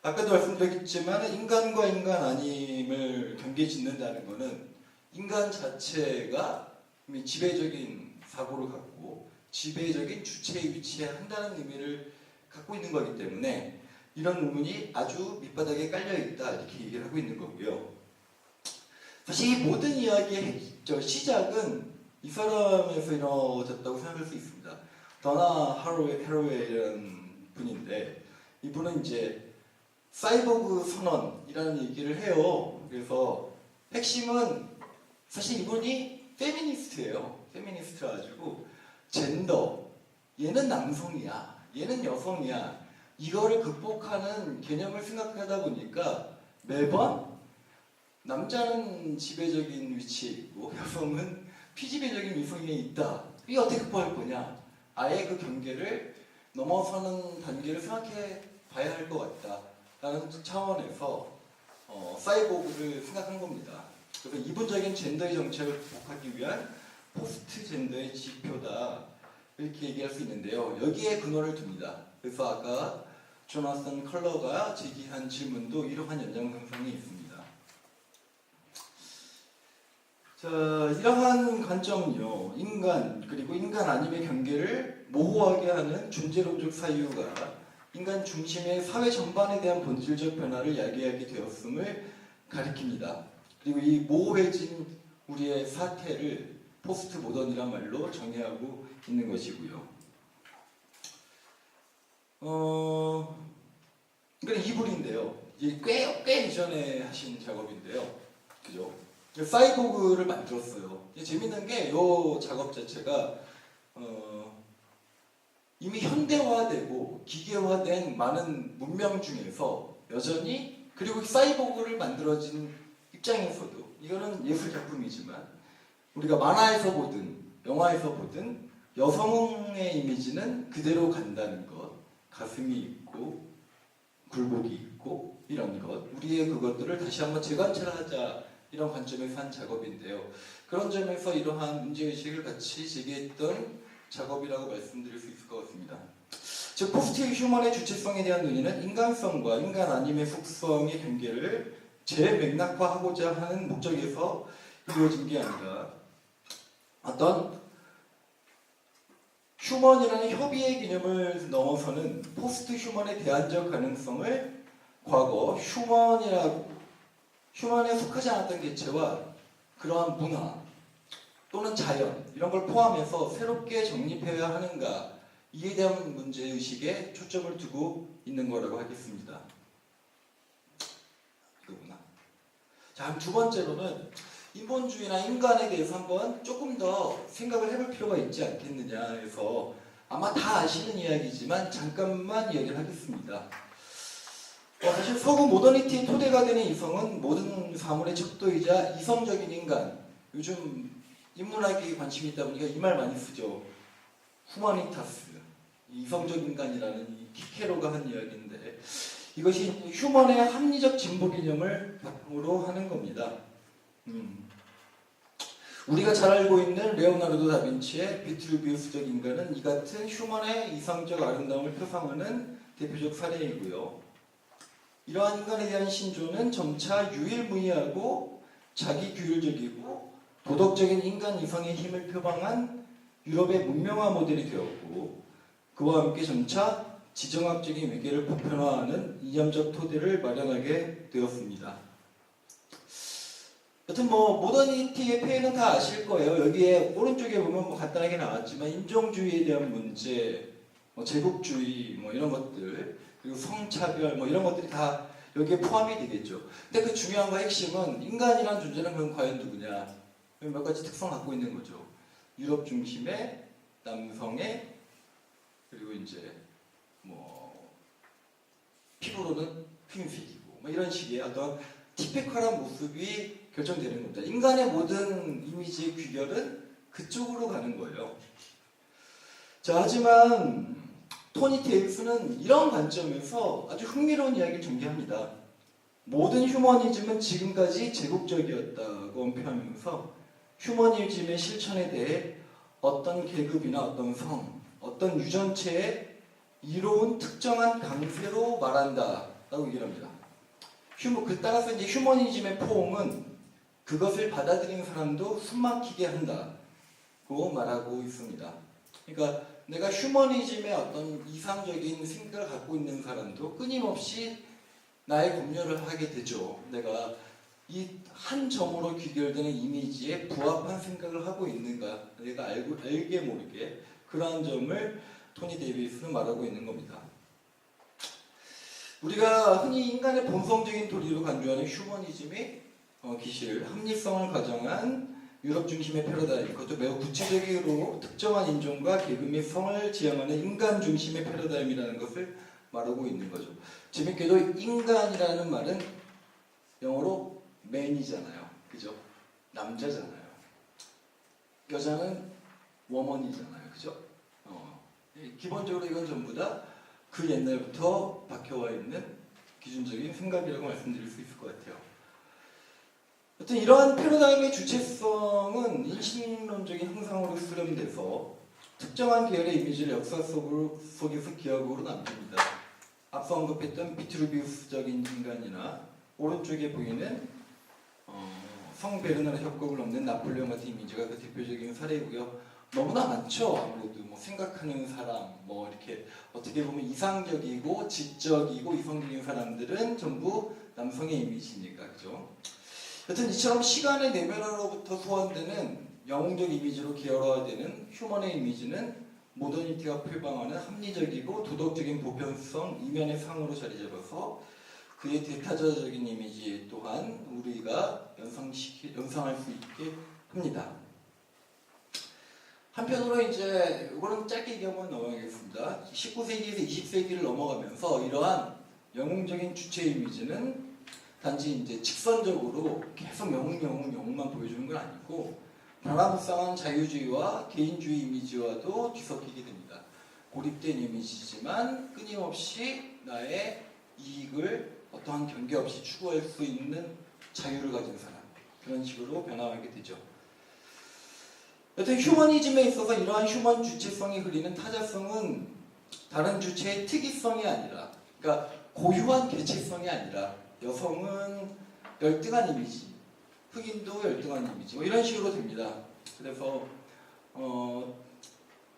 아까도 말씀드렸지만 인간과 인간 아님을 경계짓는다는 것은 인간 자체가 이미 지배적인 사고를 갖고 지배적인 주체에 위치한다는 의미를 갖고 있는 거기 때문에 이런 의문이 아주 밑바닥에 깔려있다, 이렇게 얘기를 하고 있는 거고요. 사실 이 모든 이야기의 시작은 이 사람에서 이루어졌다고 생각할 수 있습니다. 더나 하로웨이라는 분인데, 이분은 이제 사이보그 선언이라는 얘기를 해요. 그래서 핵심은 사실 이분이 페미니스트예요. 페미니스트라 가지고 젠더, 얘는 남성이야, 얘는 여성이야, 이거를 극복하는 개념을 생각하다 보니까 매번 남자는 지배적인 위치에 있고 여성은 피지배적인 위성에 있다. 이게 어떻게 극복할 거냐? 아예 그 경계를 넘어서는 단계를 생각해 봐야 할 것 같다라는 차원에서 사이보그를 생각한 겁니다. 그래서 이분적인 젠더의 정책을 극복하기 위한 포스트 젠더의 지표다, 이렇게 얘기할 수 있는데요. 여기에 근원을 둡니다. 그래서 아까 조나선 컬러가 제기한 질문도 이러한 연장선상에 있습니다. 자, 이러한 관점은요, 인간 그리고 인간 아님의 경계를 모호하게 하는 존재론적 사유가 인간 중심의 사회 전반에 대한 본질적 변화를 야기하게 되었음을 가리킵니다. 그리고 이 모호해진 우리의 사태를 포스트 모던이란 말로 정의하고 있는 것이고요. 그러니까 이분인데요. 이게 꽤 이전에 하신 작업인데요. 그죠? 사이보그를 만들었어요. 재밌는 게 이 작업 자체가 이미 현대화되고 기계화된 많은 문명 중에서 여전히, 그리고 사이보그를 만들어진 입장에서도, 이거는 예술 작품이지만 우리가 만화에서 보든 영화에서 보든 여성의 이미지는 그대로 간다는 것, 가슴이 있고 굴곡이 있고 이런 것, 우리의 그것들을 다시 한번 재관찰하자, 이런 관점에서 한 작업인데요. 그런 점에서 이러한 문제의식을 같이 제기했던 작업이라고 말씀드릴 수 있을 것 같습니다. 즉 포스트 휴먼의 주체성에 대한 논의는 인간성과 인간 아님의 속성의 경계를 재맥락화하고자 하는 목적에서 이루어진 게 아니라 어떤 휴먼이라는 협의의 개념을 넘어서는 포스트 휴먼의 대안적 가능성을 과거 휴먼에 속하지 않았던 개체와 그러한 문화 또는 자연 이런 걸 포함해서 새롭게 정립해야 하는가 이에 대한 문제의식에 초점을 두고 있는 거라고 하겠습니다. 이거구나. 자, 두 번째로는 인본주의나 인간에 대해서 한번 조금 더 생각을 해볼 필요가 있지 않겠느냐 해서 아마 다 아시는 이야기지만 잠깐만 이야기를 하겠습니다. 사실 서구 모더니티의 토대가 되는 이성은 모든 사물의 척도이자 이성적인 인간, 요즘 인문학에 관심이 있다 보니까 이 말 많이 쓰죠. 후마니타스, 이성적 인간이라는 이 키케로가 한 이야기인데 이것이 휴먼의 합리적 진보 개념을 바탕으로 하는 겁니다. 우리가 잘 알고 있는 레오나르도 다빈치의 비트루비우스적 인간은 이 같은 휴먼의 이상적 아름다움을 표상하는 대표적 사례이고요. 이러한 인간에 대한 신조는 점차 유일무이하고 자기규율적이고 도덕적인 인간 이성의 힘을 표방한 유럽의 문명화 모델이 되었고 그와 함께 점차 지정학적인 위계를 보편화하는 이념적 토대를 마련하게 되었습니다. 여튼 모더니티의 폐해는 다 아실 거예요. 여기에 오른쪽에 보면 간단하게 나왔지만 인종주의에 대한 문제, 제국주의 이런 것들 그리고 성차별 이런 것들이 다 여기에 포함이 되겠죠. 근데 그 중요한 거 핵심은 인간이란 존재는 그럼 과연 누구냐? 몇 가지 특성을 갖고 있는 거죠. 유럽 중심의 남성의 그리고 이제 피부로는 핑색이고 이런 식의 어떤 티피컬한 모습이 결정되는 겁니다. 인간의 모든 이미지의 귀결은 그쪽으로 가는 거예요. 자, 하지만 토니 데이비스는 이런 관점에서 아주 흥미로운 이야기를 전개합니다. 모든 휴머니즘은 지금까지 제국적이었다고 표현하면서 휴머니즘의 실천에 대해 어떤 계급이나 어떤 성, 어떤 유전체의 이로운 특정한 강세로 말한다라고 얘기를 합니다. 따라서 이제 휴머니즘의 포옹은 그것을 받아들인 사람도 숨막히게 한다고 말하고 있습니다. 그러니까 내가 휴머니즘의 어떤 이상적인 생각을 갖고 있는 사람도 끊임없이 나의 검열을 하게 되죠. 내가 이 한 점으로 귀결되는 이미지에 부합한 생각을 하고 있는가, 내가 알게 모르게 그러한 점을 토니 데이비스는 말하고 있는 겁니다. 우리가 흔히 인간의 본성적인 도리로 간주하는 휴머니즘의 기실, 합리성을 가정한 유럽 중심의 패러다임, 그것도 매우 구체적으로 특정한 인종과 계급 및 성을 지향하는 인간 중심의 패러다임이라는 것을 말하고 있는 거죠. 재밌게도 인간이라는 말은 영어로 man이잖아요. 그죠? 남자잖아요. 여자는 woman이잖아요. 그죠? 기본적으로 이건 전부 다 그 옛날부터 박혀와 있는 기준적인 생각이라고 말씀드릴 수 있을 것 같아요. 여튼 이러한 패러다임의 주체성은 인신론적인 형상으로 수렴돼서 특정한 계열의 이미지를 역사 속에서 기억으로 남깁니다. 앞서 언급했던 비트루비우스적인 인간이나 오른쪽에 보이는 성 베르나르 협곡을 넘는 나폴레옹 같은 이미지가 그 대표적인 사례이고요. 너무나 많죠. 아무래도 생각하는 사람, 이렇게 어떻게 보면 이상적이고 지적이고 이성적인 사람들은 전부 남성의 이미지니까, 그죠? 여튼 이처럼 시간의 내면으로부터 소환되는 영웅적 이미지로 계열화되는 휴먼의 이미지는 모더니티가 표방하는 합리적이고 도덕적인 보편성 이면의 상으로 자리 잡아서 그의 대타자적인 이미지 또한 우리가 연상할 수 있게 합니다. 한편으로 이제 이거는 짧게 얘기하면 넘어가겠습니다. 19세기에서 20세기를 넘어가면서 이러한 영웅적인 주체 이미지는 단지 이제 직선적으로 계속 영웅만 보여주는 건 아니고 변화무쌍한 자유주의와 개인주의 이미지와도 뒤섞이게 됩니다. 고립된 이미지지만 끊임없이 나의 이익을 어떠한 경계 없이 추구할 수 있는 자유를 가진 사람, 그런 식으로 변화하게 되죠. 여튼 휴머니즘에 있어서 이러한 휴먼 주체성이 흐리는 타자성은 다른 주체의 특이성이 아니라, 그러니까 고유한 개체성이 아니라 여성은 열등한 이미지, 흑인도 열등한 이미지 뭐 이런 식으로 됩니다. 그래서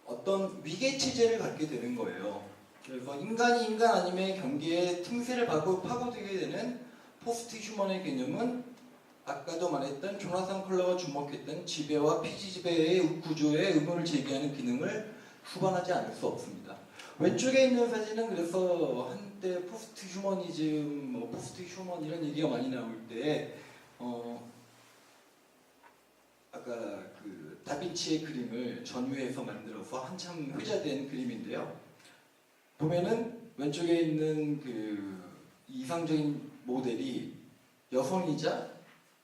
어떤 위계 체제를 갖게 되는 거예요. 그래서 인간이 인간 아님의 경계의 틈새를 파고들게 되는 포스트 휴먼의 개념은 아까도 말했던 조나산 컬러가 주목했던 지배와 피지지배의 구조의 의문을 제기하는 기능을 수반하지 않을 수 없습니다. 왼쪽에 있는 사진은 그래서 한때 포스트 휴머니즘, 뭐 포스트 휴먼 이런 얘기가 많이 나올 때 아까 그 다빈치의 그림을 전후해서 만들어서 한참 회자된 그림인데요. 보면은 왼쪽에 있는 그 이상적인 모델이 여성이자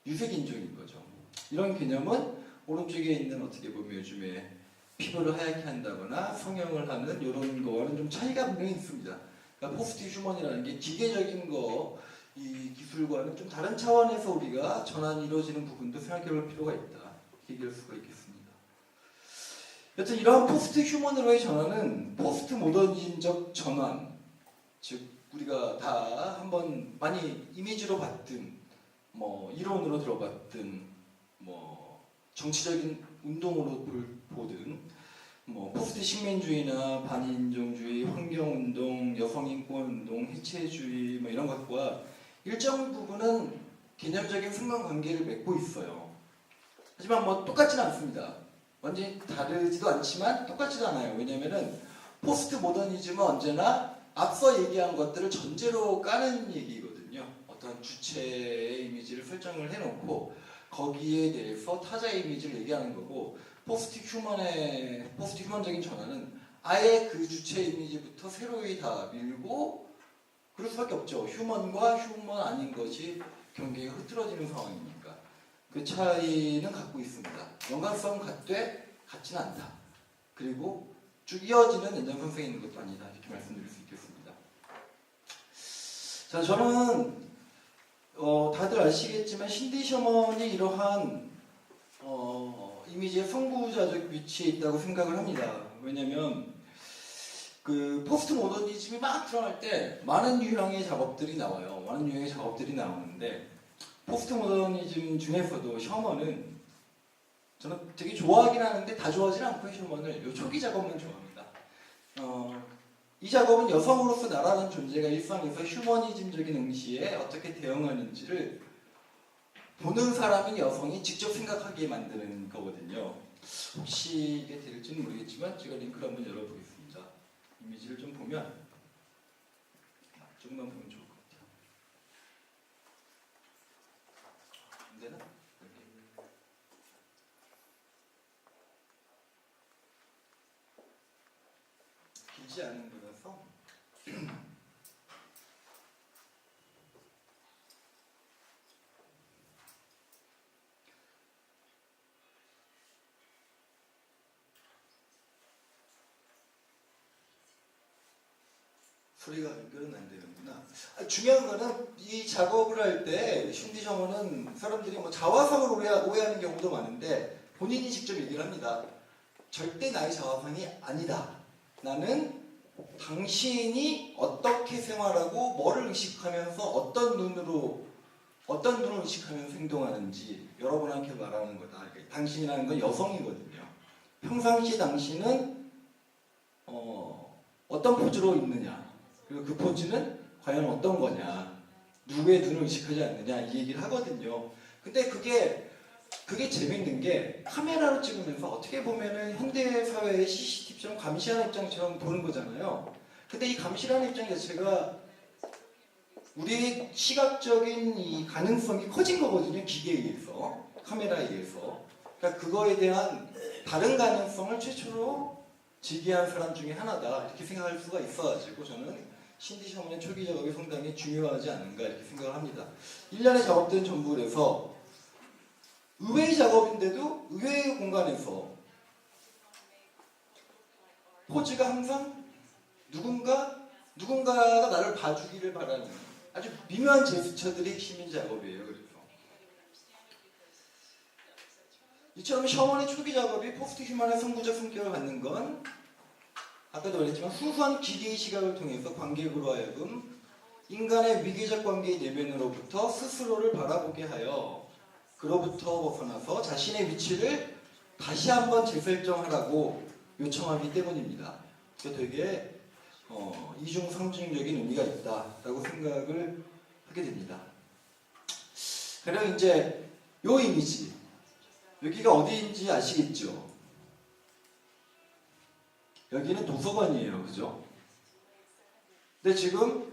유색인종인 거죠. 이런 개념은 오른쪽에 있는 어떻게 보면 요즘에 피부를 하얗게 한다거나 성형을 하는 이런 거와는 좀 차이가 분명히 있습니다. 그러니까 포스트 휴먼이라는 게 기계적인 거, 이 기술과는 좀 다른 차원에서 우리가 전환이 이루어지는 부분도 생각해 볼 필요가 있다. 얘기할 수가 있겠습니다. 여튼 이러한 포스트 휴먼으로의 전환은 포스트 모더니즘적 전환, 즉 우리가 다 한번 많이 이미지로 봤든 뭐 이론으로 들어봤든 뭐 정치적인 운동으로 보든 뭐 포스트 식민주의나 반인종주의, 환경운동, 여성인권운동, 해체주의 뭐 이런 것과 일정 부분은 개념적인 상관관계를 맺고 있어요. 하지만 뭐 똑같지는 않습니다. 완전히 다르지도 않지만 똑같지도 않아요. 왜냐면은 포스트 모더니즘은 언제나 앞서 얘기한 것들을 전제로 까는 얘기거든요. 어떤 주체의 이미지를 설정을 해놓고 거기에 대해서 타자 이미지를 얘기하는 거고, 포스트 휴먼적인 전환은 아예 그 주체 이미지부터 새로이 다 밀고 그럴 수밖에 없죠. 휴먼과 휴먼 아닌 것이 경계가 흐트러지는 상황이니까 그 차이는 갖고 있습니다. 연관성 같되 같지는 않다. 그리고 쭉 이어지는 연장선상에 있는 것도 아니다. 이렇게 말씀드릴 수 있겠습니다. 자, 저는 다들 아시겠지만 신디 셔먼이 이러한 이미지의 선구자적 위치에 있다고 생각을 합니다. 왜냐면 그 포스트 모더니즘이 막 드러날 때 많은 유형의 작업들이 나와요. 많은 유형의 작업들이 나오는데 포스트 모더니즘 중에서도 셔먼은 저는 되게 좋아하긴 하는데 다 좋아하진 않고 셔먼을 요 초기 작업만 좋아합니다. 이 작업은 여성으로서 나라는 존재가 일상에서 휴머니즘적인 응시에 어떻게 대응하는지를 보는 사람인 여성이 직접 생각하게 만드는 거거든요. 혹시 이게 될지는 모르겠지만 제가 링크를 한번 열어보겠습니다. 이미지를 좀 보면 조금만 보면 좋을 것 같아요. 안 되나? 길지 않은 거라서 소리가 연결은 안 되는구나. 중요한 거는 이 작업을 할 때 신디 셔먼은 사람들이 뭐 자화상을 오해하는 경우도 많은데 본인이 직접 얘기를 합니다. 절대 나의 자화상이 아니다. 나는 당신이 어떻게 생활하고 뭐를 의식하면서 어떤 눈을 의식하면서 행동하는지 여러분한테 말하는 거다. 그러니까 당신이라는 건 여성이거든요. 평상시 당신은 어떤 포즈로 있느냐, 그리고 그 포즈는 과연 어떤 거냐, 누구의 눈을 의식하지 않느냐 이 얘기를 하거든요. 근데 그게 재밌는 게 카메라로 찍으면서 어떻게 보면은 현대 사회의 CCTV처럼 감시하는 입장처럼 보는 거잖아요. 근데 이 감시하는 입장 자체가 우리의 시각적인 이 가능성이 커진 거거든요. 기계에 의해서, 카메라에 의해서. 그러니까 그거에 대한 다른 가능성을 최초로 제기한 사람 중에 하나다 이렇게 생각할 수가 있어가지고 저는 신디 셔먼의 초기 작업이 상당히 중요하지 않은가 이렇게 생각을 합니다. 1년의 작업들은 전부 그래서 의외의 작업인데도 의외의 공간에서 포즈가 항상 누군가가 나를 봐주기를 바라는 아주 미묘한 제스처들이 핵심인 작업이에요. 그래서 이처럼 셔먼의 초기 작업이 포스트 휴먼의 선구적 성격을 갖는 건 아까도 말했지만 후한 기계의 시각을 통해서 관객으로 하여금 인간의 위계적 관계의 내면으로부터 스스로를 바라보게 하여 그로부터 벗어나서 자신의 위치를 다시 한번 재설정하라고 요청하기 때문입니다. 그게 되게 이중상징적인 의미가 있다라고 생각을 하게 됩니다. 그럼 이제 요 이미지, 여기가 어디인지 아시겠죠? 여기는 도서관이에요, 그죠? 근데 지금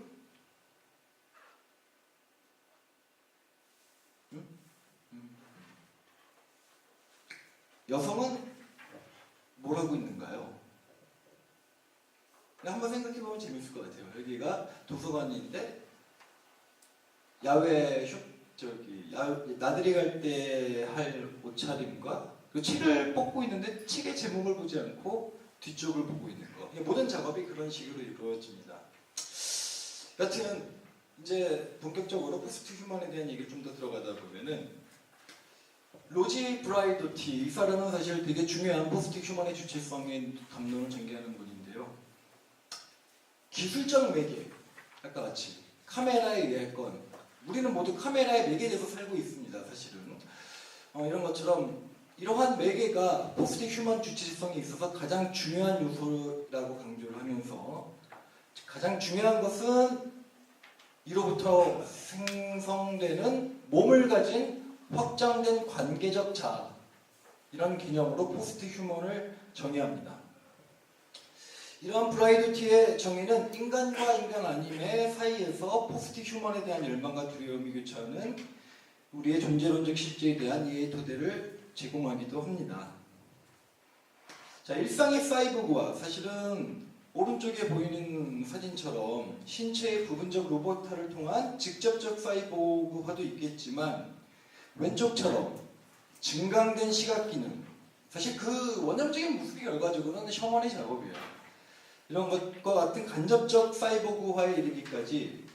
여성은 뭘 하고 있는가요? 한번 생각해보면 재밌을 것 같아요. 여기가 도서관인데 야외 나들이 갈 때 할 옷차림과 그 책을 뽑고 있는데 책의 제목을 보지 않고 뒤쪽을 보고 있는 거. 모든 작업이 그런 식으로 이루어집니다. 여튼 이제 본격적으로 포스트 휴먼에 대한 얘기를 좀 더 들어가다 보면은 로지 브라이도티, 이 사람은 사실 되게 중요한 포스트 휴먼의 주체성의 담론을 전개하는 분인데요. 기술적 매개, 아까 같이 카메라에 의할 건, 우리는 모두 카메라에 매개돼서 살고 있습니다. 사실은 이런 것처럼 이러한 매개가 포스트 휴먼 주체성에 있어서 가장 중요한 요소라고 강조를 하면서, 가장 중요한 것은 이로부터 생성되는 몸을 가진 확장된 관계적 자아, 이런 개념으로 포스트 휴먼을 정의합니다. 이러한 브라이도티의 정의는 인간과 인간 아님의 사이에서 포스트 휴먼에 대한 열망과 두려움이 교차하는 우리의 존재론적 실제에 대한 이해의 토대를 제공하기도 합니다. 자, 일상의 사이보그와, 사실은 오른쪽에 보이는 사진처럼 신체의 부분적 로봇화를 통한 직접적 사이보그화도 있겠지만, 왼쪽처럼 증강된 시각 기능, 사실 그 원형적인 모습이 결과적으로는 셔먼의 작업이에요. 이런 것과 같은 간접적 사이보그화에 이르기까지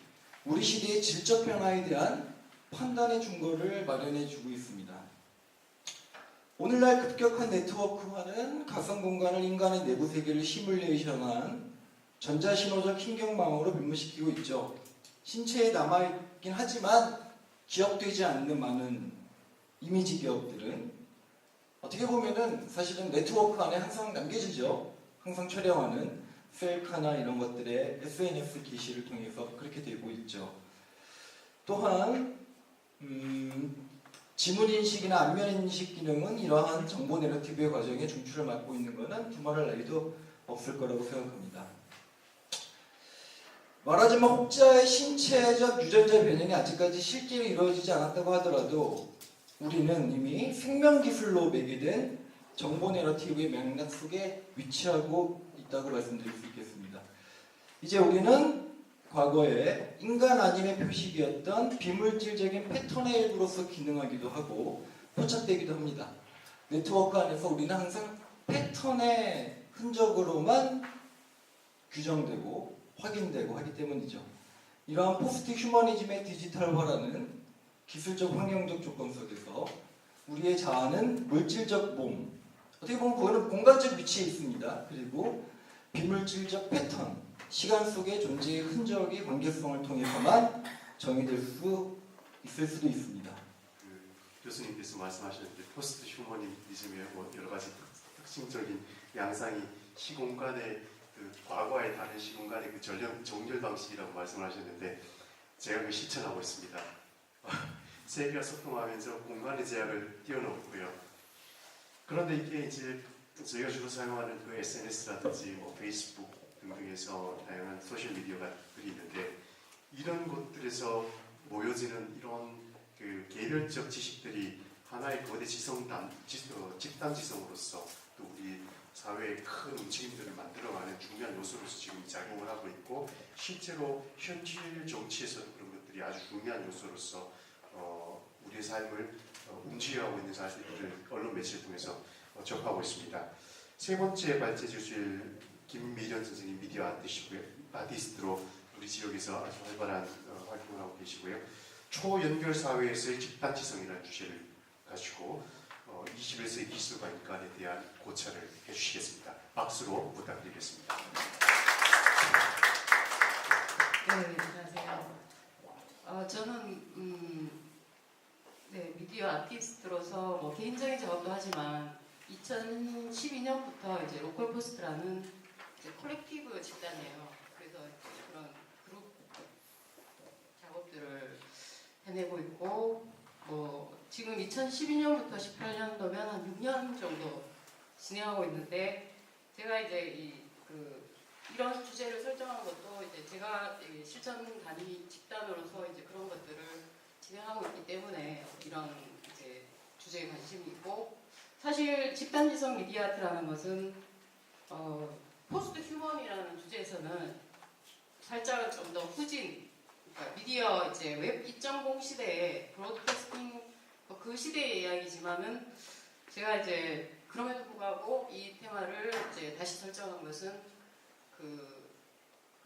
우리 시대의 질적 변화에 대한 판단의 준거를 마련해주고 있습니다. 오늘날 급격한 네트워크화는 가상 공간을 인간의 내부 세계를 시뮬레이션한 전자신호적 신경망으로 변모시키고 있죠. 신체에 남아있긴 하지만 기억되지 않는 많은 이미지 기억들은 어떻게 보면은 사실은 네트워크 안에 항상 남겨지죠. 항상 촬영하는 셀카나 이런 것들의 SNS 게시를 통해서 그렇게 되고 있죠. 또한 지문인식이나 안면인식 기능은 이러한 정보 내러티브의 과정에 중추를 맡고 있는 것은 두말할 나위도 없을 거라고 생각합니다. 말하자면 혹자의 신체적 유전자 변형이 아직까지 실제로 이루어지지 않았다고 하더라도 우리는 이미 생명기술로 매개된 정보 내러티브의 맥락 속에 위치하고 있다고 말씀드릴 수 있겠습니다. 이제 우리는 과거에 인간 아님의 표식이었던 비물질적인 패턴의 일부로서 기능하기도 하고 포착되기도 합니다. 네트워크 안에서 우리는 항상 패턴의 흔적으로만 규정되고 확인되고 하기 때문이죠. 이러한 포스트 휴머니즘의 디지털화라는 기술적 환경적 조건 속에서 우리의 자아는 물질적 몸, 어떻게 보면 그거는 공간적 위치에 있습니다. 그리고 비물질적 패턴, 시간 속의 존재의 흔적의 관계성을 통해서만 정의될 수 있을 수도 있습니다. 교수님께서 말씀하셨는데 포스트 휴머니즘의 여러 가지 특징적인 양상이 시공간의 과거의 다른 시공간의 정렬 방식이라고 말씀하셨는데 제가 그 실천하고 있습니다. 세계와 소통하면서 공간의 제약을 뛰어넘고요. 그런데 이게 이제 저희가 주로 사용하는 그 SNS라든지 페이스북 등등에서 다양한 소셜 미디어가 있는데 이런 곳들에서 모여지는 이런 그 개별적 지식들이 하나의 거대 집단 지성으로서 또 우리 사회의 큰 움직임들을 만들어가는 중요한 요소로서 지금 작용을 하고 있고 실제로 현실 정치에서도 그런 것들이 아주 중요한 요소로서 우리의 삶을 움직여가고 있는 사실들을 언론 매체를 통해서 접하고 있습니다. 세 번째 발제 주실 김미련 선생님 미디어 아티스트로 우리 지역에서 아주 활발한 활동을 하고 계시고요. 초연결 사회에서의 집단지성이라는 주제를 가지고 21세기 기술과 인간에 대한 고찰을 해주시겠습니다. 박수로 부탁드리겠습니다. 네, 안녕하세요. 저는 네, 미디어 아티스트로서 뭐 개인적인 작업도 하지만 2012년부터 이제 로컬 포스트라는 이제 컬렉티브 집단이에요. 그래서 이제 그런 그룹 작업들을 해내고 있고 뭐 지금 2012년부터 18년도면 한 6년 정도 진행하고 있는데 제가 이제 이런 주제를 설정한 것도 이제 제가 이 실천 단위 집단으로서 이제 그런 것들을 진행하고 있기 때문에 이런 이제 주제에 관심이 있고 사실 집단지성 미디어 아트라는 것은 포스트 휴먼이라는 주제에서는 살짝은 좀 더 후진 그러니까 미디어 이제 웹 2.0 시대에 브로드캐스팅 그 시대의 이야기지만은 제가 이제 그럼에도 불구하고 이 테마를 이제 다시 설정한 것은 그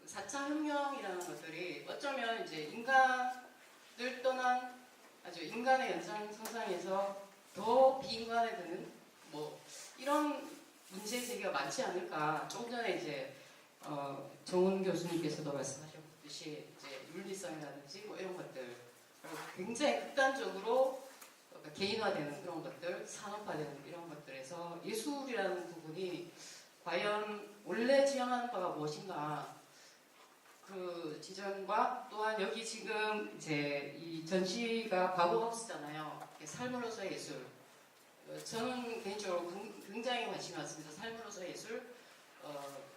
4차 혁명이라는 것들이 어쩌면 이제 인간을 떠난 아주 인간의 연상선상에서 더 비인간화되는 뭐 이런 문제 제기가 많지 않을까. 조금 전에 이제 정훈 교수님께서도 말씀하셨듯이 이제 윤리성이라든지 뭐 이런 것들 굉장히 극단적으로 개인화되는 그런 것들, 산업화되는 이런 것들에서 예술이라는 부분이 과연 원래 지향하는 바가 무엇인가 그 지점과 또한 여기 지금 이제 이 전시가 바보하우스잖아요. 삶으로서의 예술. 저는 개인적으로 굉장히 관심이 많습니다. 삶으로서의 예술,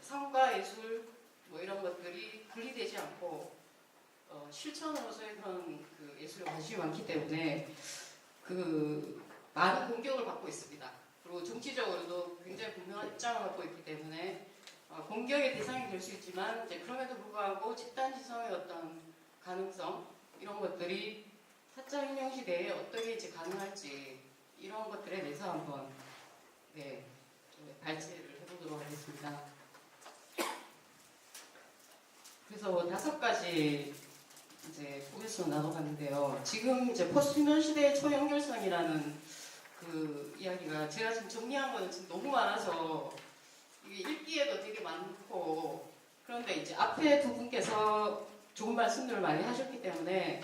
삶과 예술 뭐 이런 것들이 분리되지 않고 실천으로서의 그런 그 예술에 관심이 많기 때문에 그 많은 공격을 받고 있습니다. 그리고 정치적으로도 굉장히 분명한 입장을 갖고 있기 때문에 공격의 대상이 될 수 있지만 이제 그럼에도 불구하고 집단지성의 어떤 가능성 이런 것들이 4차 혁명 시대에 어떻게 이제 가능할지 이런 것들에 대해서 한번 네, 발제를 해보도록 하겠습니다. 그래서 5가지 이제 포맷으로 나눠봤는데요. 지금 이제 포스트 휴먼 시대의 초연결성이라는 그 이야기가 제가 지금 정리한 거는 지금 너무 많아서 이게 읽기에도 되게 많고 그런데 이제 앞에 두 분께서 좋은 말씀들을 많이 하셨기 때문에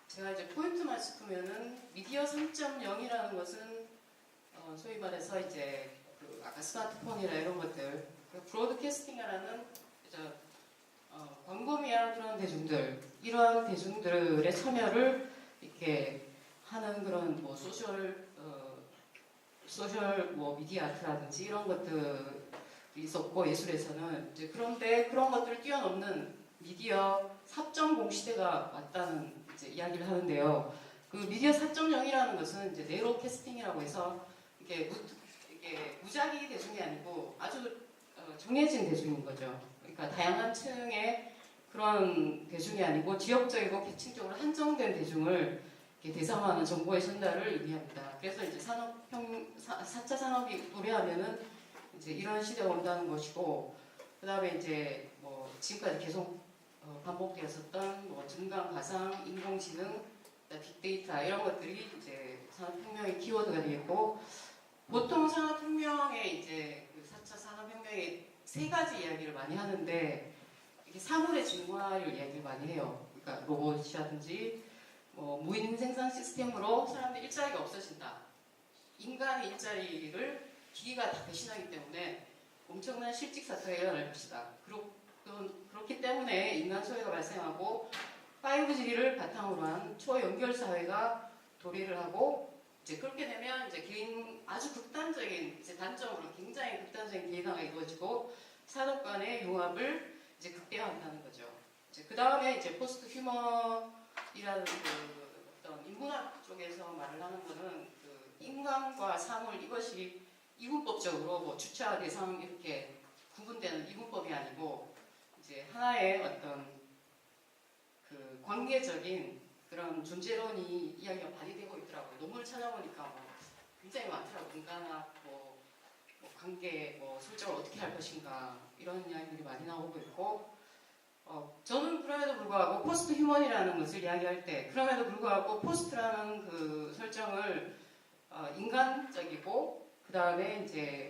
제가 이제 포인트만 짚으면은 미디어 3.0이라는 것은 소위 말해서 이제 그 아까 스마트폰이나 이런 것들 브로드캐스팅이라는 광범위한 그런 대중들 이러한 대중들의 참여를 이렇게 하는 그런 뭐 소셜 뭐 미디어 아트라든지 이런 것들이 있었고 예술에서는 이제 그런데 그런 것들을 뛰어넘는 미디어 4.0 시대가 왔다는 이제 이야기를 하는데요. 그 미디어 4.0이라는 것은 이제 네로 캐스팅이라고 해서 이게 무작위 대중이 아니고 아주 정해진 대중인 거죠. 그러니까 다양한 층의 그런 대중이 아니고 지역적이고 계층적으로 한정된 대중을 대상화하는 정보의 전달을 의미합니다. 그래서 이제 4차 산업이 도래하면은 이제 이런 시대가 온다는 것이고, 그 다음에 이제 뭐 지금까지 계속 반복되었었던 뭐 증강, 가상, 인공지능, 빅데이터 이런 것들이 이제 산업혁명의 키워드가 되겠고, 보통 산업혁명에 이제 그 4차 산업혁명의 3가지 이야기를 많이 하는데, 이게 사물의 진화를 이야기를 많이 해요. 그러니까 로봇이라든지 뭐 무인 생산 시스템으로 사람들 일자리가 없어진다. 인간의 일자리를 기기가 다 대신하기 때문에 엄청난 실직 사태가 일어날 것이다. 그렇기 때문에 인간 소외가 발생하고 5G를 바탕으로 한 초연결 사회가 도래를 하고 이제 그렇게 되면 이제 개인 아주 극단적인 이제 단점으로 굉장히 극단적인 개인화가 이루어지고 산업 간의 융합을 이제 극대화한다는 거죠. 이제 그 다음에 이제 포스트 휴머이라는 그 어떤 인문학 쪽에서 말을 하는 거는 그 인간과 사물 이것이 이분법적으로 뭐 주체 대상 이렇게 구분되는 이분법이 아니고 이제 하나의 어떤 그 관계적인 그런 존재론이 이야기가 발휘되고 있더라고요. 논문을 찾아보니까 뭐 굉장히 많더라고요. 인간학, 뭐 관계, 뭐 설정을 어떻게 할 것인가 이런 이야기들이 많이 나오고 있고 저는 그럼에도 불구하고 포스트 휴먼이라는 것을 이야기할 때 그럼에도 불구하고 포스트라는 그 설정을 인간적이고 그 다음에 이제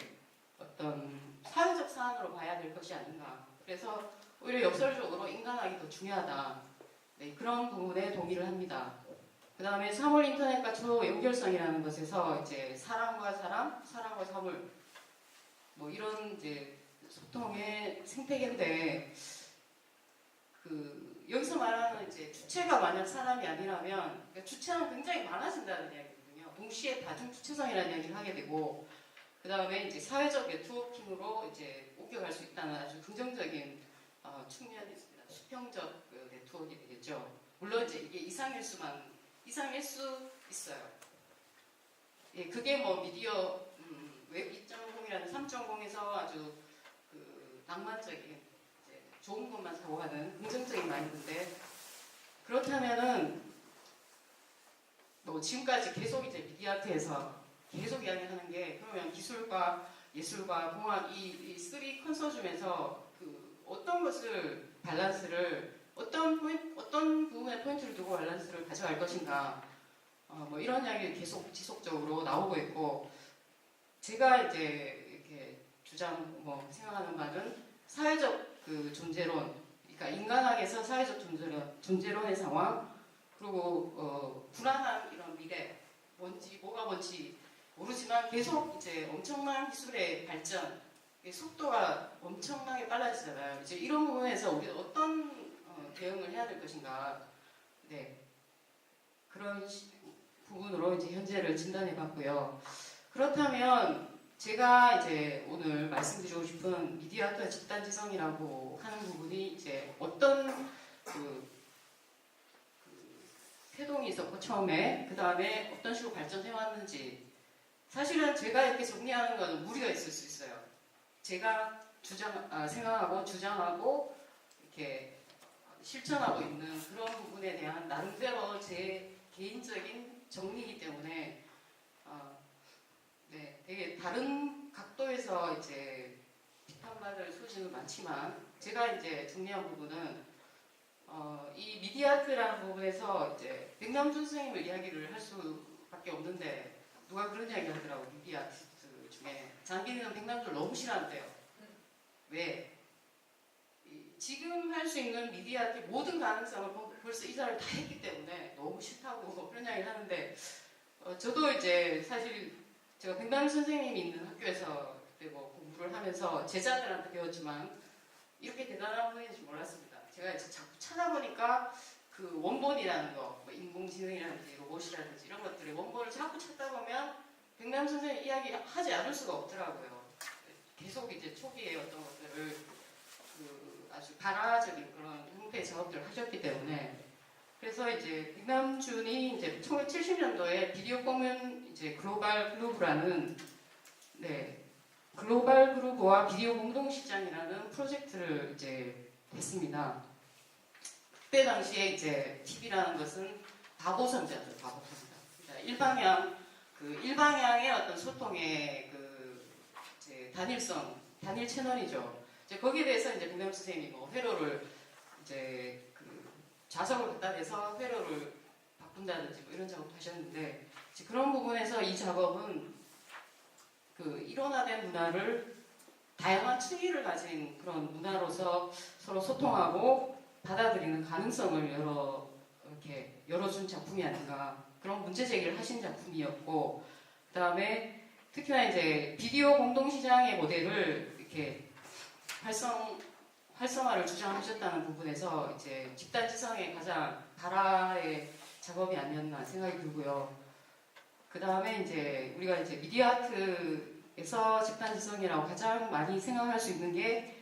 어떤 사회적 사안으로 봐야 될 것이 아닌가. 그래서 오히려 역설적으로 인간학이 더 중요하다. 네, 그런 부분에 동의를 합니다. 그 그 다음에 사물 인터넷과 초 연결성이라는 것에서 이제 사람과 사람, 사람과 사물 뭐 이런 이제 소통의 생태계인데 그 여기서 말하는 이제 주체가 만약 사람이 아니라면 그러니까 주체는 굉장히 많아진다는 이야기거든요. 동시에 다중 주체성이라는 이야기를 하게 되고 그 다음에 이제 사회적 네트워킹으로 이제 옮겨갈 수 있다는 아주 긍정적인 측면이 있습니다. 수평적 그 네트워크가 되겠죠. 물론 이제 이게 이상일 수 있어요. 예, 그게 뭐 미디어 웹 2.0이라는 3.0에서 아주 그 낭만적인 이제 좋은 것만 사고하는 긍정적인 마인드인데 그렇다면은 뭐 지금까지 계속 이제 미디어아트에서 계속 이야기하는 게 그러면 기술과 예술과 공학 이 3 컨소중에서 그 어떤 것을 밸런스를 어떤 부분에 포인트를 두고 밸런스를 가져갈 것인가 뭐 이런 이야기 계속 지속적으로 나오고 있고 제가 이제 이렇게 생각하는 바는 사회적 그 존재론 그러니까 인간학에서 사회적 존재론의 상황 그리고 불안한 이런 미래 뭐가 뭔지 모르지만 계속 이제 엄청난 기술의 발전 속도가 엄청나게 빨라지잖아요. 이제 이런 부분에서 우리가 어떤 대응을 해야 될 것인가, 네 그런 부분으로 이제 현재를 진단해 봤고요. 그렇다면 제가 이제 오늘 말씀드리고 싶은 미디어 아트와 집단지성이라고 하는 부분이 이제 어떤 태동이 있었고 처음에 그 다음에 어떤 식으로 발전해 왔는지 사실은 제가 이렇게 정리하는 건 무리가 있을 수 있어요. 제가 생각하고 주장하고 이렇게 실천하고 있는 그런 부분에 대한 나름대로 제 개인적인 정리이기 때문에 네, 되게 다른 각도에서 이제 비판받을 소지는 많지만 제가 이제 정리한 부분은 이 미디어아트라는 부분에서 이제 백남준 선생님을 이야기를 할 수밖에 없는데 누가 그런 이야기 하더라고. 미디어아티스트 중에 장기는 백남준을 너무 싫어한대요. 왜? 지금 할 수 있는 미디어아트의 모든 가능성을 벌써 이 사람을 다 했기 때문에 너무 싫다고 그런 이야기를 하는데 저도 이제 사실 제가 백남준 선생님이 있는 학교에서 그때 뭐 공부를 하면서 제자들한테 배웠지만 이렇게 대단한 분인지 몰랐습니다. 제가 이제 자꾸 찾아보니까 그 원본이라는 거, 뭐 인공지능이라든지 로봇이라든지 이런 것들의 원본을 자꾸 찾다 보면 백남 선생님 이야기 하지 않을 수가 없더라고요. 계속 이제 초기에 어떤 것들을 그 아주 발화적인 그런 형태의 작업들을 하셨기 때문에 그래서 이제 백남준이 이제 1970년도에 비디오 공연 이제 글로벌 그루브라는 글로벌 그루브와 비디오 공동시장이라는 프로젝트를 이제 했습니다. 그때 당시에 이제 TV라는 것은 바보선자죠, 바보선자. 그러니까 일방향의 어떤 소통의 그 이제 단일 채널이죠. 이제 거기에 대해서 이제 백남 선생님이 뭐 회로를 이제 그 좌석을 갖다 대서 회로를 바꾼다든지 뭐 이런 작업도 하셨는데 이제 그런 부분에서 이 작업은 그 일원화된 문화를 다양한 층위를 가진 그런 문화로서 서로 소통하고 받아들이는 가능성을 열어준 작품이 아닌가 그런 문제 제기를 하신 작품이었고 그 다음에 특히나 이제 비디오 공동시장의 모델을 이렇게 활성화를 주장하셨다는 부분에서 이제 집단지성의 가장 발화의 작업이 아니었나 생각이 들고요. 그 다음에 이제 우리가 이제 미디어 아트에서 집단지성이라고 가장 많이 생각할 수 있는 게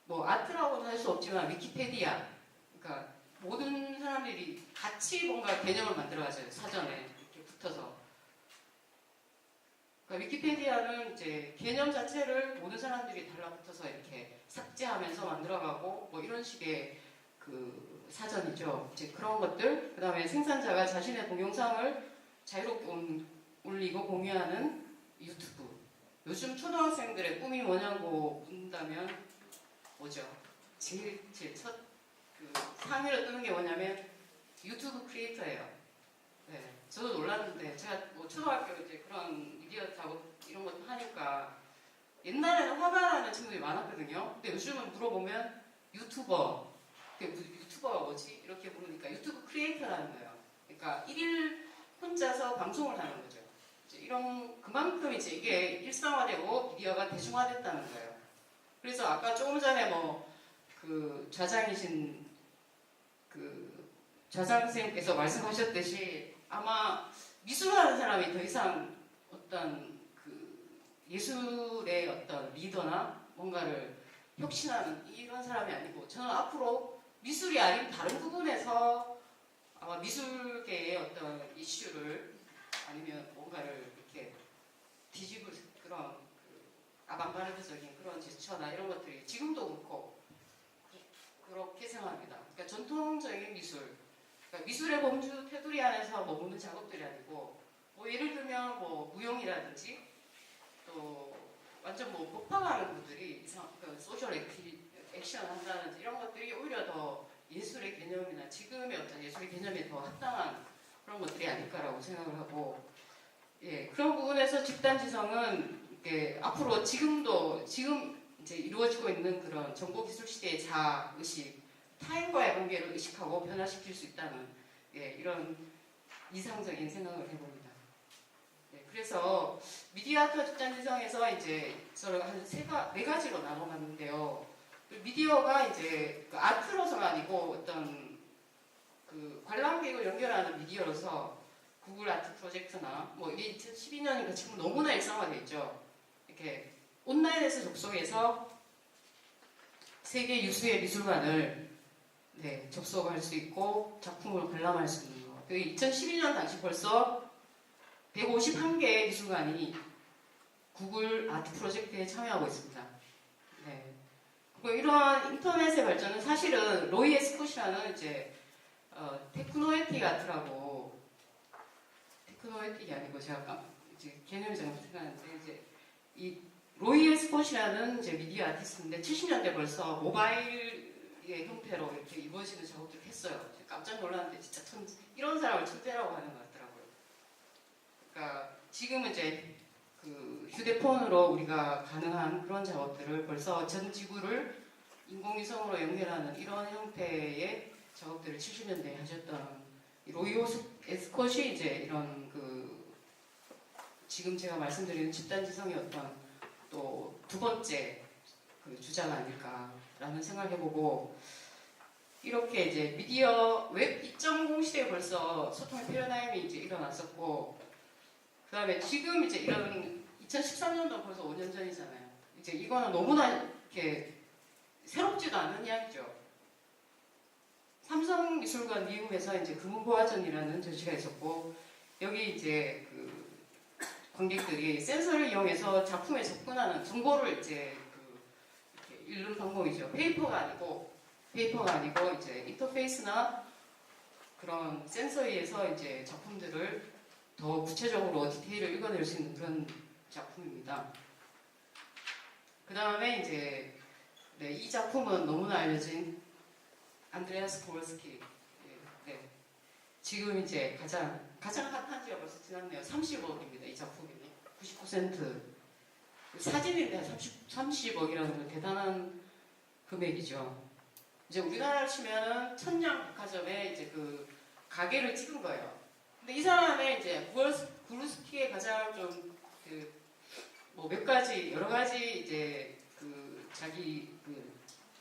뭐 아트라고는 할 수 없지만 위키페디아 그러니까 모든 사람들이 같이 뭔가 개념을 만들어가져요. 사전에 이렇게 붙어서 그러니까 위키페디아는 이제 개념 자체를 모든 사람들이 달라붙어서 이렇게 삭제하면서 만들어가고 뭐 이런 식의 그 사전이죠. 이제 그런 것들 그 다음에 생산자가 자신의 동영상을 자유롭게 올리고 공유하는 유튜브 요즘 초등학생들의 꿈이 뭐냐고 묻는다면 뭐죠? 제일 첫 그 상위로 뜨는 게 뭐냐면 유튜브 크리에이터예요. 네, 저도 놀랐는데 제가 뭐 초등학교 이제 그런 미디어 작업 이런 것도 하니까 옛날에는 화가라는 친구들이 많았거든요. 근데 요즘은 물어보면 유튜버가 뭐지? 이렇게 부르니까 유튜브 크리에이터라는 거예요. 그러니까 일일 혼자서 방송을 하는 거죠. 이제 이런 그만큼 이제 이게 일상화되고 미디어가 대중화됐다는 거예요. 그래서 아까 조금 전에 뭐 그 좌장이신 그 좌장 선생님께서 말씀하셨듯이 아마 미술하는 사람이 더 이상 어떤 그 예술의 어떤 리더나 뭔가를 혁신하는 이런 사람이 아니고 저는 앞으로 미술이 아닌 다른 부분에서 아마 미술계의 어떤 이슈를 아니면 뭔가를 이렇게 뒤집을 그런 그 아방가르드적인 그런 제스처나 이런 것들이 지금도 그렇고 그렇게 생각합니다. 그러니까 전통적인 미술, 그러니까 미술의 범주 테두리 안에서 머무는 작업들이 아니고 뭐 예를 들면 뭐 무용이라든지 또 완전 뭐 폭파하는 분들이 그 소셜 액션 한다든지 이런 것들이 오히려 더 예술의 개념이나 지금의 어떤 예술의 개념에 더 합당한 그런 것들이 아닐까라고 생각을 하고 예 그런 부분에서 집단지성은 이렇게 앞으로 지금 이제 이루어지고 있는 그런 정보기술 시대의 자아의식, 타인과의 관계를 의식하고 변화시킬 수 있다는 예, 이런 이상적인 생각을 해봅니다. 네, 그래서 미디어 아트 집단지성에서 이제 저를 한 네 가지로 나눠봤는데요. 미디어가 이제 그 아트로서가 아니고 어떤 그 관람객을 연결하는 미디어로서 구글 아트 프로젝트나 뭐 이게 2012년이니까 지금 너무나 일상화되어 있죠. 이렇게 온라인에서 접속해서 세계 유수의 미술관을 네, 접속할 수 있고 작품을 관람할 수 있는 거. 2012년 당시 벌써 151개의 미술관이 구글 아트 프로젝트에 참여하고 있습니다. 네. 그리고 이러한 인터넷의 발전은 사실은 로이 에스콧이라는 이제 테크노에틱 아트라고 테크노에틱이 아니고 제가 이제 개념이 잘못 생각하는데 이제 이 로이 에스콧이라는 이제 미디어 아티스트인데 70년대 벌써 모바일의 형태로 이렇게 이루어지는 작업들을 했어요. 깜짝 놀랐는데 진짜 이런 사람을 천재라고 하는 것 같더라고요. 그러니까 지금 이제 그 휴대폰으로 우리가 가능한 그런 작업들을 벌써 전 지구를 인공위성으로 연결하는 이런 형태의 작업들을 70년대에 하셨던 로이 에스콧이 이제 이런 그 지금 제가 말씀드리는 집단지성의 어떤 또 두 번째 그 주자가 아닐까라는 생각을 해보고 이렇게 이제 미디어 웹 2.0 시대에 벌써 소통의 패러다임이 이제 일어났었고 그 다음에 지금 이제 이런 2013년도 벌써 5년 전이잖아요. 이제 이거는 너무나 이렇게 새롭지도 않은 이야기죠. 삼성미술관 미움에서 이제 금은보화전이라는 전시가 있었고 여기 이제 그 관객들이 센서를 이용해서 작품에 접근하는 정보를 이제 그 이렇게 읽는 방법이죠. 페이퍼가 아니고 이제 인터페이스나 그런 센서에 의해서 이제 작품들을 더 구체적으로 디테일을 읽어낼 수 있는 그런 작품입니다. 그 다음에 이제 네, 이 작품은 너무나 알려진 안드레아스 고르스키. 네. 지금 이제 가장 핫한 지가 벌써 지났네요. 30억입니다. 이 작품이 99센트. 사진인데 30억이라는 건 대단한 금액이죠. 이제 우리나라로 치면은 천냥백화점에 이제 그 가게를 찍은 거예요. 근데 이 사람의 이제 고르스키의 가장 좀 그 뭐 몇 가지 여러 가지 이제 그 자기 그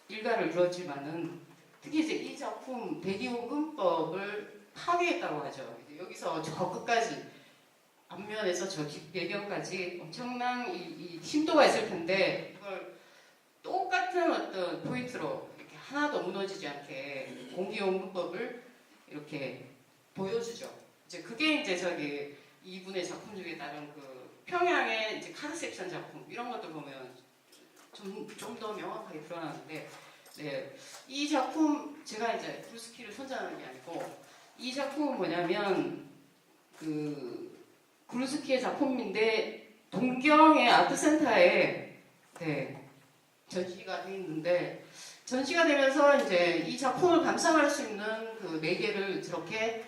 일가를 이루어지만은 특히 이제 이 작품 대기호금법을 파괴했다고 하죠. 여기서 저 끝까지 앞면에서 저 뒷배경까지 엄청난 이 심도가 있을 텐데 이걸 똑같은 어떤 포인트로 이렇게 하나도 무너지지 않게 공기호금법을 이렇게 보여주죠. 이제 그게 이제 저기 이분의 작품 중에 다른 그 평양의 이제 카드 섹션 작품 이런 것들 보면 좀 더 명확하게 드러나는데 네, 이 작품 제가 이제 고르스키를 선전하는 게 아니고 이 작품은 뭐냐면 그 고르스키의 작품인데 동경의 아트센터에 네, 전시가 돼 있는데 전시가 되면서 이제 이 작품을 감상할 수 있는 그 매개를 저렇게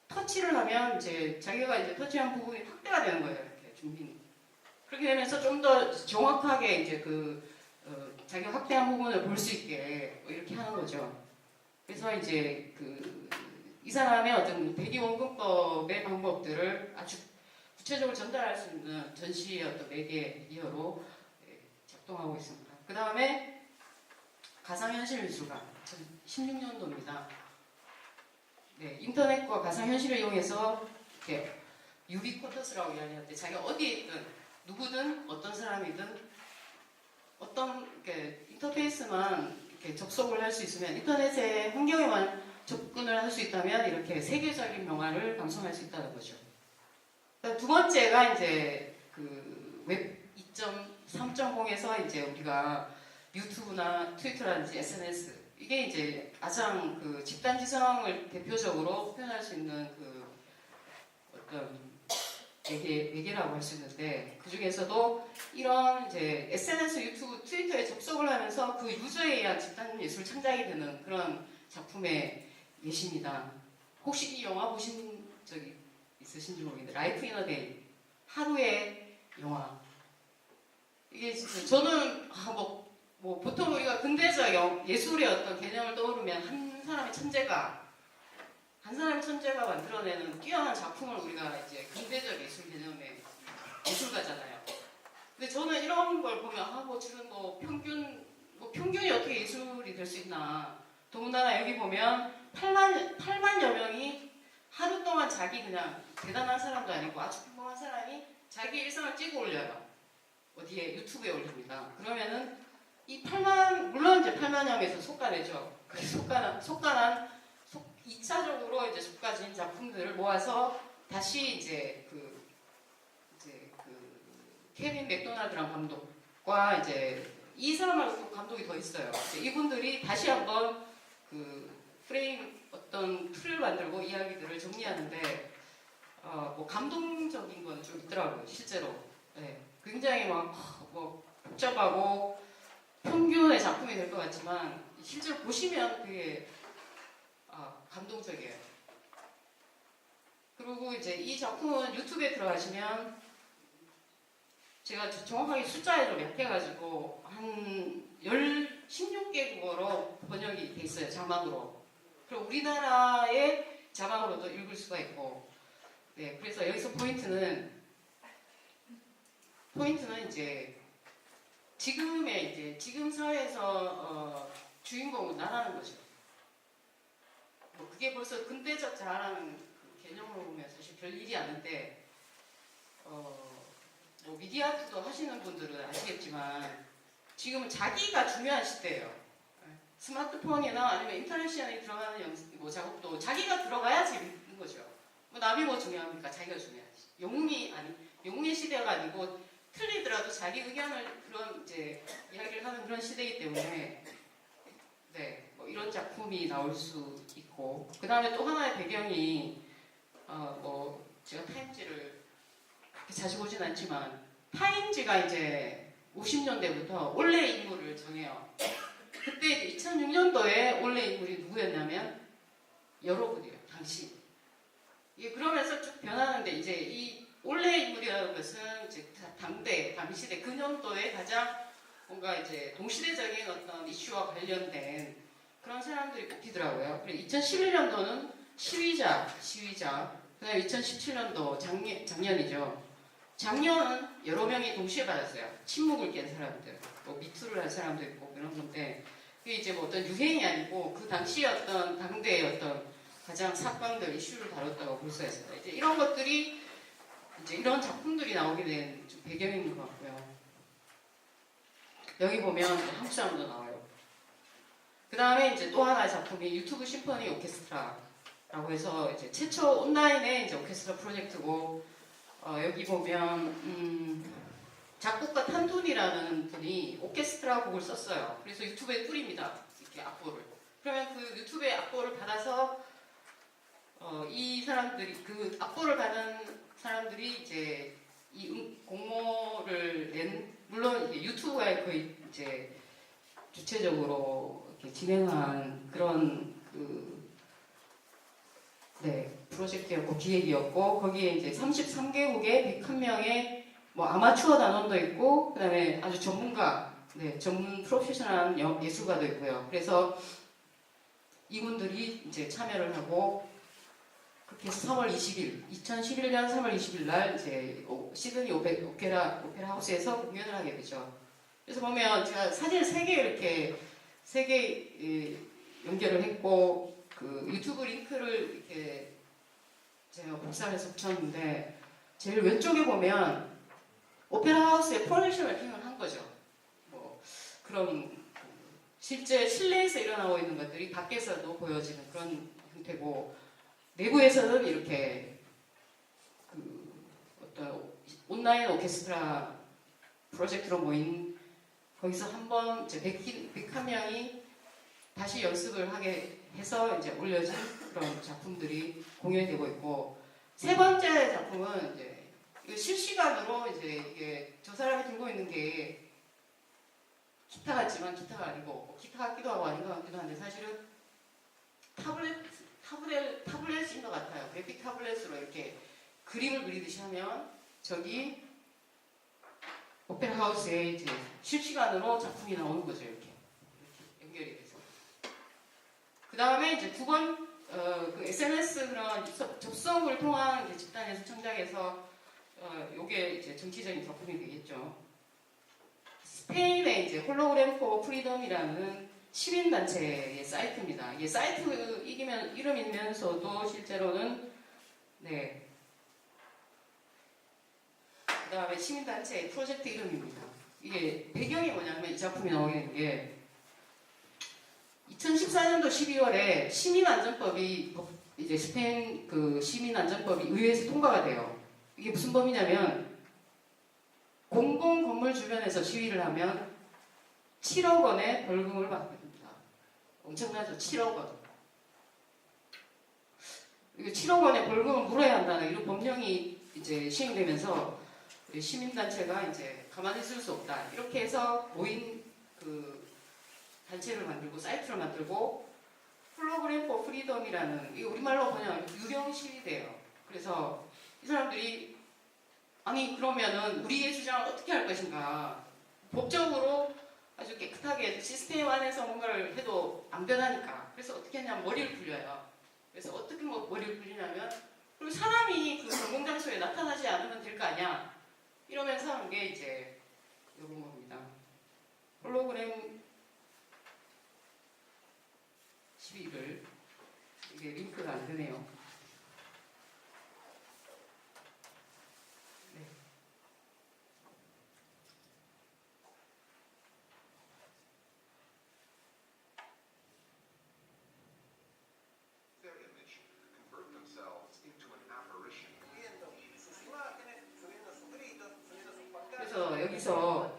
터치를 하면 이제 자기가 이제 터치한 부분이 확대가 되는 거예요. 이렇게 준비. 그렇게 되면서 좀 더 정확하게 이제 자기가 확대한 부분을 볼 수 있게 뭐 이렇게 하는 거죠. 그래서 이제 그 이 사람의 어떤 대기원근법의 방법들을 아주 구체적으로 전달할 수 있는 전시의 어떤 매개이어로 작동하고 있습니다. 그 다음에 가상현실 미술관 2016년도입니다. 네, 인터넷과 가상현실을 이용해서 이렇게 유비쿼터스라고 이야기하는데 자기가 어디에 있든 누구든 어떤 사람이든 어떤 이렇게 인터페이스만 이렇게 접속을 할 수 있으면 인터넷의 환경에만 접근을 할 수 있다면 이렇게 세계적인 명화를 감상할 수 있다는 거죠. 두 번째가 이제 그 웹 2.3.0에서 이제 우리가 유튜브나 트위터라든지 SNS 이게 이제 가장 그 집단지성을 대표적으로 표현할 수 있는 그 어떤 매개라고 할 수 있는데 그 중에서도 이런 이제 SNS, 유튜브, 트위터에 접속을 하면서 그 유저에 의한 집단 예술 창작이 되는 그런 작품의 예시입니다. 혹시 이 영화 보신 적이 있으신지 모르겠는데 라이프 인 어 데이 하루의 영화 이게 진짜 저는 뭐 보통 우리가 근대적 예술의 어떤 개념을 떠오르면 한 사람의 천재가 만들어내는 뛰어난 작품을 우리가 이제 근대적 예술 개념의 예술가잖아요. 근데 저는 이런 걸 보면 지금 평균이 어떻게 예술이 될 수 있나. 더군다나 여기 보면 8만여 명이 하루 동안 자기 그냥 대단한 사람도 아니고 아주 평범한 사람이 자기 일상을 찍어 올려요. 어디에 유튜브에 올립니다. 그러면은 물론 이제 8만여 명에서 속가내죠. 그 속가난 2차적으로 이제 속가진 작품들을 모아서 다시 이제 그 케빈 맥도날드랑 감독과 이제 이 사람하고 감독이 더 있어요. 이분들이 다시 한번 그 프레임 어떤 틀을 만들고 이야기들을 정리하는데 뭐 감동적인 건 좀 있더라고요. 실제로 네. 굉장히 뭐 복잡하고 평균의 작품이 될 것 같지만 실제로 보시면 되게 감동적이에요. 그리고 이제 이 작품은 유튜브에 들어가시면 제가 정확하게 숫자로 약해가지고 한 16개국어로 번역이 돼 있어요. 자막으로. 그리고 우리나라의 자막으로도 읽을 수가 있고 네, 그래서 여기서 포인트는 이제 지금 사회에서 주인공은 나라는 거죠. 그게 벌써 근대적 자아라는 그 개념으로 보면 사실 별 일이 아닌데 뭐 미디어 아트도 하시는 분들은 아시겠지만 지금은 자기가 중요한 시대예요. 스마트폰이나 아니면 인터넷시에 들어가는 작업도 자기가 들어가야지 있는 거죠. 뭐 남이 뭐 중요합니까? 자기가 중요하지. 영웅의 시대가 아니고 틀리더라도 자기 의견을 그런 이제 이야기를 하는 그런 시대이기 때문에 네, 뭐 이런 작품이 나올 수 있고 그 다음에 또 하나의 배경이 뭐 제가 타임지를 그렇게 자주 보진 않지만 타임지가 이제 50년대부터 올해 인물을 정해요. 그때 2006년도에 올해 인물이 누구였냐면 여러분이에요. 당신. 이게 그러면서 쭉 변하는데 이제 이 올해 인물이라는 것은 이제 당시대 그 년도에 가장 뭔가 이제 동시대적인 어떤 이슈와 관련된 그런 사람들이 뽑히더라고요. 그리고 2011년도는 시위자. 그 다음에 2017년도 작년이죠. 작년은 여러 명이 동시에 받았어요. 침묵을 깬 사람들, 뭐 미투를 한 사람도 있고 그런 건데 그게 이제 뭐 어떤 유행이 아니고 그 당시의 어떤 당대의 어떤 가장 사건들 이슈를 다뤘다고 볼 수가 있습니다. 이제 이런 것들이 이제 이런 작품들이 나오게 된 좀 배경인 것 같고요. 여기 보면 한국 사람도 나와요. 그 다음에 이제 또 하나의 작품이 유튜브 심포니 오케스트라라고 해서 이제 최초 온라인의 이제 오케스트라 프로젝트고 여기 보면 작곡가 탄둔이라는 분이 오케스트라 곡을 썼어요. 그래서 유튜브에 뿌립니다. 이렇게 악보를. 그러면 그 유튜브의 악보를 받아서 이 사람들이 그 악보를 받은 사람들이 이제 이 공모를 낸 물론 이게 유튜브가 거의 이제 주체적으로 이렇게 진행한 그런 프로젝트였고 기획이었고 거기에 이제 33개국의 101명의 뭐 아마추어 단원도 있고 그다음에 아주 전문가, 전문 프로페셔널한 예술가도 있고요. 그래서 이분들이 이제 참여를 하고 그렇게 해서 3월 20일, 2011년 3월 20일 날 이제 시드니 오페라 하우스에서 공연을 하게 되죠. 그래서 보면 제가 사진을 3개 이렇게 3개 연결을 했고 그 유튜브 링크를 이렇게 제가 복사해서 붙였는데 제일 왼쪽에 보면 오페라 하우스에 프로젝션을 핑을 한 거죠. 뭐 그런 실제 실내에서 일어나고 있는 것들이 밖에서도 보여지는 그런 형태고 내부에서는 이렇게 그 어떤 온라인 오케스트라 프로젝트로 모인 거기서 한번 이제 101명이 다시 연습을 하게 해서 이제 올려진 그런 작품들이 공연이 되고 있고 세 번째 작품은 이제 이거 실시간으로 이제 이게 저 사람이 들고 있는 게 기타 같지만 기타가 아니고 기타 같기도 하고 아닌 것 같기도 한데 사실은 타블렛인 것 같아요. 그래픽 타블렛으로 이렇게 그림을 그리듯이 하면 저기 오페라 하우스에 이제 실시간으로 작품이 나오는 거죠. 이렇게 연결이 돼서. 그 다음에 이제 두 번 그 SNS 그런 접속을 통한 이제 집단의 시청자에서 요게 이제 정치적인 작품이 되겠죠. 스페인의 이제 홀로그램 포 프리덤이라는 시민단체의 사이트입니다. 이게 사이트 이름이면서도 실제로는 네. 그 다음에 시민단체의 프로젝트 이름입니다. 이게 배경이 뭐냐면 이 작품이 나오게 된 게 2014년도 12월에 시민안전법이 이제 스페인 그 시민안전법이 의회에서 통과가 돼요. 이게 무슨 법이냐면 공공 건물 주변에서 시위를 하면 7억 원의 벌금을 받게 됩니다. 엄청나죠? 7억 원. 이게 7억 원의 벌금을 물어야 한다는 이런 법령이 이제 시행되면서 시민단체가 이제 가만히 있을 수 없다. 이렇게 해서 모인 그 단체를 만들고 사이트를 만들고 홀로그램 포 프리덤이라는 이 우리말로 그냥 유령 시위대예요. 그래서 이 사람들이 아니 그러면은 우리의 주장을 어떻게 할 것인가 법적으로 아주 깨끗하게 시스템 안에서 뭔가를 해도 안 변하니까 그래서 어떻게 하냐면 머리를 굴려요. 그래서 어떻게 머리를 굴리냐면 그리고 사람이 그 공공장소에 나타나지 않으면 될 거 아니야 이러면서 하는 게 이제 이런 겁니다. 홀로그램 시위를 이게 링크가 안 되네요. 그래서 여기서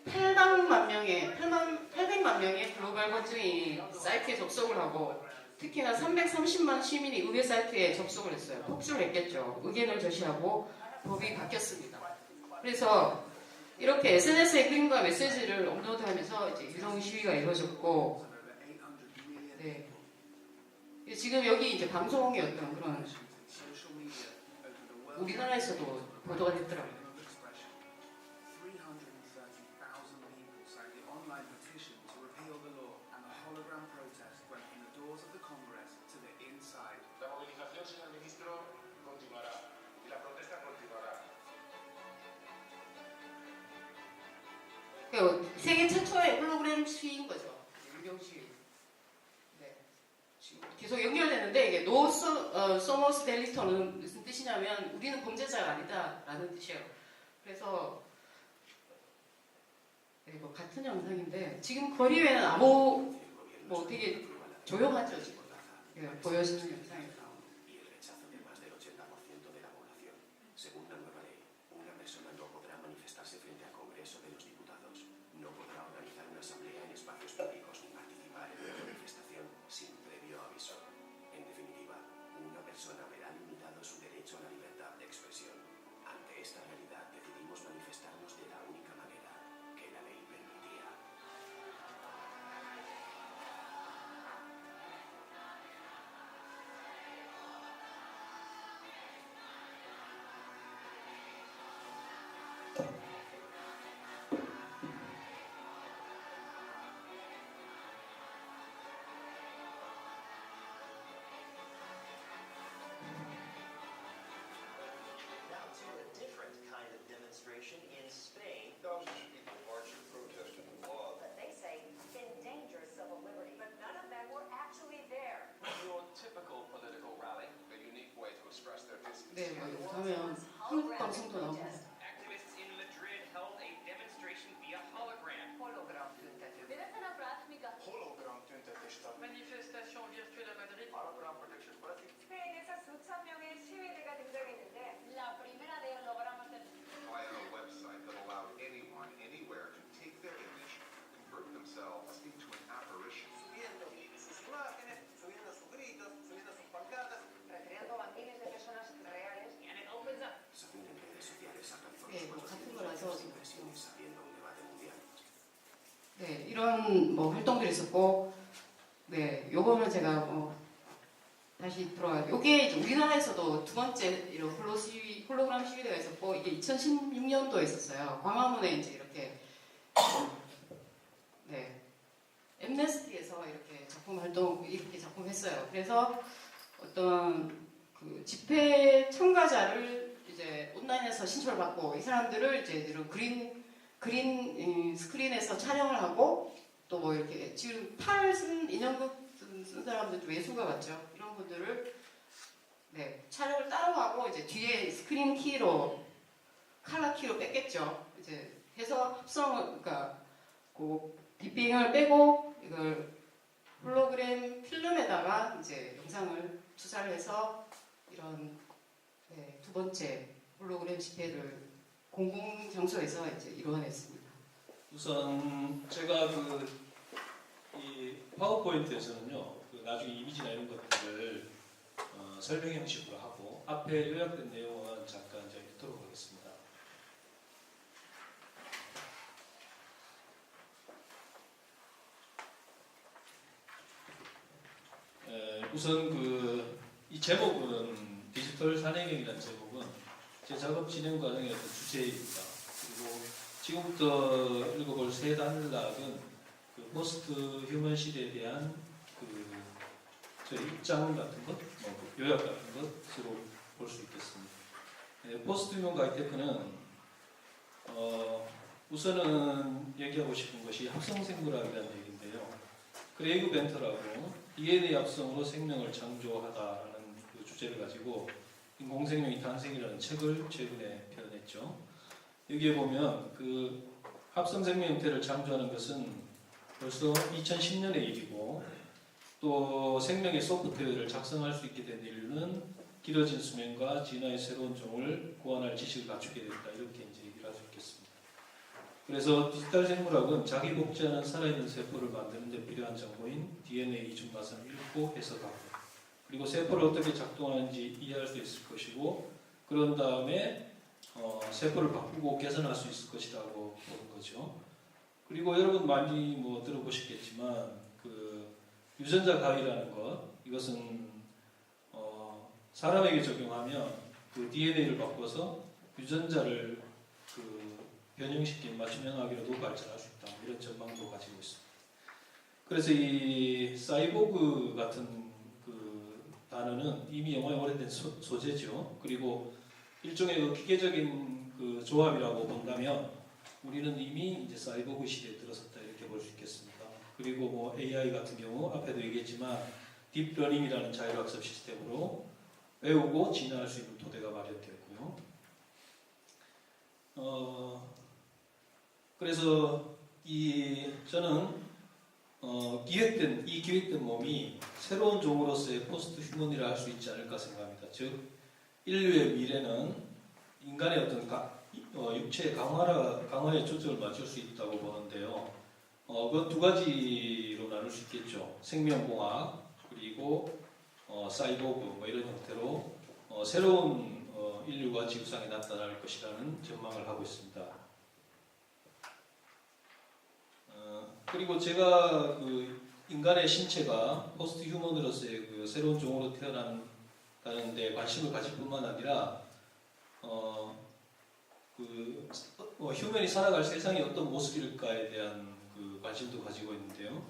800만 명의 글로벌 거주인 사이트에 접속을 하고 특히나 330만 시민이 의회 사이트에 접속을 했어요. 폭주를 했겠죠. 의견을 제시하고 법이 바뀌었습니다. 그래서 이렇게 SNS에 그림과 메시지를 업로드하면서 이제 유령 시위가 이루어졌고, 네. 지금 여기 이제 방송의 어떤 그런 우리나라에서도 보도가 됐더라고요. 세계 최초의 홀로그램 시위인 거죠. 유령 시위. 네. 계속 연결되는데 이게 노 소모스 델리터는 무슨 뜻이냐면 우리는 범죄자가 아니다라는 뜻이에요. 그래서 네, 뭐 같은 영상인데 지금 거리에는 아무 뭐 되게 조용하죠 지금. 네, 보여지는 영상입니다. 방송도 나오고. Activists in Madrid held a demonstration via hologram. Hologram tüntető. Hologram tüntetést tart. Manifestation virtuelle à Madrid. Hologram protection policy. 스페인에서 수천 명의 시위대가 등장했는데 La primera de hologramas del via a website that allowed anyone, anywhere to take their image, convert themselves into an apparition. Subiendo sus imágenes, subiendo sus gritos, subiendo sus pancartas. recreando a miles de personas reales. And it opens up. 네, 뭐 같은 거라서 네, 이런 뭐 활동들이 있었고, 네, 요거는 제가 다시 들어가요. 요게 이제 우리나라에서도 두 번째 이런 홀로그램 시위대가 있었고, 이게 2016년도에 있었어요. 광화문에 이제 이렇게 네, 엠네스티에서 이렇게 이렇게 작품했어요. 그래서 어떤 그 집회 참가자를 이제 온라인에서 신청을 받고 이 사람들을 이제 이런 그린 스크린에서 촬영을 하고 또 뭐 이렇게 지금 인형극 쓴 사람들 외수가 맞죠? 이런 분들을 네, 촬영을 따로 하고 이제 뒤에 스크린 키로 칼라 키로 뺐겠죠. 이제 해서 그러니까 그 빗빙을 빼고 이걸 홀로그램 필름에다가 이제 영상을 투사를 해서 이런 네, 두 번째 홀로그램 집회를 공공 장소에서 이제 이루어냈습니다. 우선 제가 이 파워포인트에서는요, 나중에 이미지나 이런 것들을 설명 형식으로 하고 앞에 요약된 내용은 잠깐 이제 읽도록 하겠습니다. 우선 이 제목은 디지털 산해경이라는 제목은 제 작업 진행 과정의 어떤 주제입니다. 그리고 지금부터 읽어볼 세 단락은 포스트 휴먼 시대에 대한 저희 입장 같은 것, 요약 같은 것으로 볼 수 있겠습니다. 포스트 휴먼 가이테크는 우선은 얘기하고 싶은 것이 합성생물학이라는 얘기인데요. 크레이그 벤터라고 DNA 합성으로 생명을 창조하다라는 그 주제를 가지고 인공생명의 탄생이라는 책을 최근에 펴냈죠. 여기에 보면 그 합성생명 형태를 창조하는 것은 벌써 2010년의 일이고 또 생명의 소프트웨어를 작성할 수 있게 된 인류는 길어진 수명과 진화의 새로운 종을 구원할 지식을 갖추게 됐다. 이렇게 이제 얘기를 할 수 있겠습니다. 그래서 디지털 생물학은 자기 복제하는 살아있는 세포를 만드는 데 필요한 정보인 DNA 이중가상을 읽고 해석하고 그리고 세포를 어떻게 작동하는지 이해할 수 있을 것이고 그런 다음에 세포를 바꾸고 개선할 수 있을 것이라고 보는 거죠. 그리고 여러분 많이 들어보셨겠지만 그 유전자 가위라는 것 이것은 사람에게 적용하면 그 DNA를 바꿔서 유전자를 변형시킨 맞춤형하기로도 발전할 수 있다. 이런 전망도 가지고 있습니다. 그래서 이 사이보그 같은 그 단어는 이미 영화에 오래된 소재죠. 그리고 일종의 기계적인 그 조합이라고 본다면 우리는 이미 이제 사이보그 시대에 들어섰다 이렇게 볼 수 있겠습니다. 그리고 AI 같은 경우 앞에도 얘기했지만 딥러닝이라는 자율학습 시스템으로 외우고 진화할 수 있는 토대가 마련되었고요. 그래서 저는 기획된 몸이 새로운 종으로서의 포스트 휴먼이라 할 수 있지 않을까 생각합니다. 즉 인류의 미래는 인간의 어떤 육체의 강화에 초점을 맞출 수 있다고 보는데요. 그 두 가지로 나눌 수 있겠죠. 생명공학 그리고 사이보그 이런 형태로 새로운 인류가 지구상에 나타날 것이라는 전망을 하고 있습니다. 그리고 제가 인간의 신체가 포스트 휴먼으로서의 새로운 종으로 태어난다는 데 관심을 가질 뿐만 아니라 휴먼이 살아갈 세상이 어떤 모습일까에 대한 관심도 가지고 있는데요.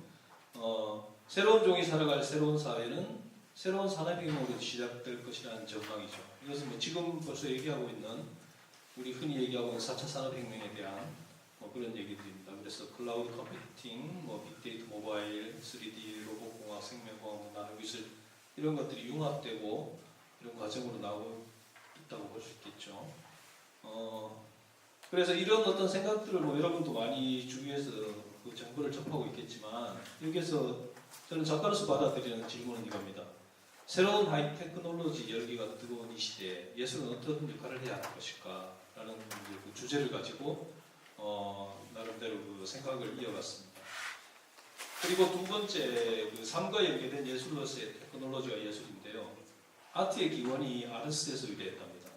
새로운 종이 살아갈 새로운 사회는 새로운 산업혁명으로 시작될 것이라는 전망이죠. 이것은 지금 벌써 얘기하고 있는 우리 흔히 얘기하고 있는 4차 산업혁명에 대한 그런 얘기들입니다. 그래서 클라우드 컴퓨팅, 빅데이터 모바일, 3D 로봇공학, 생명공학, 나노기술 이런 것들이 융합되고 이런 과정으로 나오고 있다고 볼 수 있겠죠. 그래서 이런 어떤 생각들을 뭐 여러분도 많이 주위에서 그 정보를 접하고 있겠지만 여기에서 저는 작가로서 받아들이는 질문은 이겁니다. 새로운 하이 테크놀로지 열기가 뜨거운 이 시대에 예술은 어떤 역할을 해야 할 것일까? 라는 이제 그 주제를 가지고 나름대로 그 생각을 이어갔습니다. 그리고 두 번째 그 삶과 연계된 예술로서의 테크놀로지와 예술인데요. 아트의 기원이 아르스에서 유래했답니다.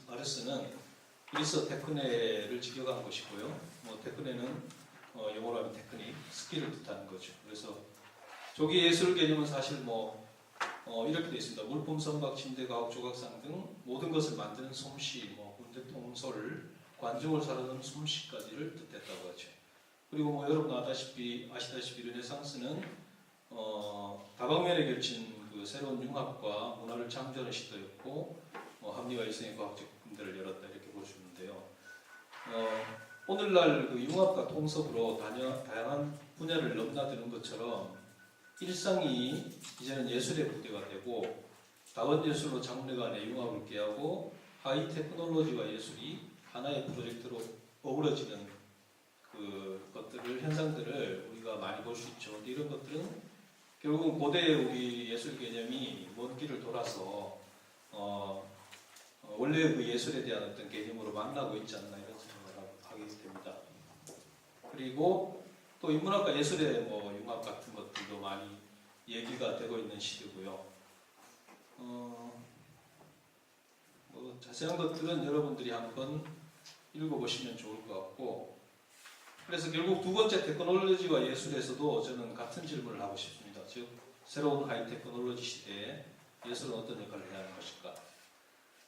아르스는 그리스 테크네를 직역한 것이고요. 뭐 테크네는 영어로 하면 테크닉, 스킬을 뜻하는 거죠. 그래서 조기 예술 개념은 사실 이렇게 되어 있습니다. 물품, 선박, 침대, 가옥, 조각상 등 모든 것을 만드는 솜씨, 군대, 통솔, 관중을 사르는 솜씨까지를 뜻했다고 하죠. 그리고 여러분 아시다시피 르네상스는 다방면에 걸친 그 새로운 융합과 문화를 창조하는 시도였고 합리화 일성의 과학적 군대를 열었다 이렇게 볼 수 있는데요. 오늘날 그 융합과 통섭으로 다양한 분야를 넘나드는 것처럼 일상이 이제는 예술의 무대가 되고 다원 예술로 장르 간의 융합을 꾀하고 하이 테크놀로지와 예술이 하나의 프로젝트로 어우러지는 그 현상들을 우리가 많이 볼 수 있죠. 근데 이런 것들은 결국은 고대의 우리 예술 개념이 먼 길을 돌아서 원래 그 예술에 대한 어떤 개념으로 만나고 있지 않나 이런 생각을 하게 됩니다. 그리고 또 인문학과 예술의 융합 같은 것들도 많이 얘기가 되고 있는 시대고요. 자세한 것들은 여러분들이 한번 읽어보시면 좋을 것 같고, 그래서 결국 두 번째 테크놀로지와 예술에서도 저는 같은 질문을 하고 싶습니다. 즉 새로운 하이 테크놀로지 시대에 예술은 어떤 역할을 해야 하는 것일까?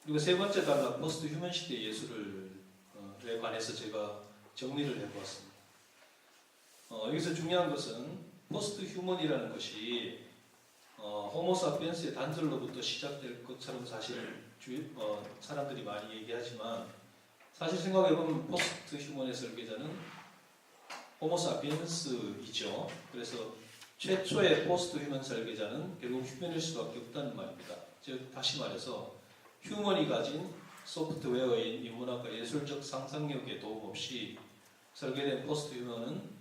그리고 세 번째 단락 포스트 휴먼 시대 예술에 관해서 제가 정리를 해보았습니다. 여기서 중요한 것은 포스트 휴먼이라는 것이 호모사피엔스의 단절로부터 시작될 것처럼 사실 사람들이 많이 얘기하지만 사실 생각해보면 포스트 휴먼의 설계자는 호모사피엔스이죠. 그래서 최초의 포스트 휴먼 설계자는 결국 휴먼일 수밖에 없다는 말입니다. 즉 다시 말해서 휴먼이 가진 소프트웨어인 인문학과 예술적 상상력에 도움 없이 설계된 포스트 휴먼은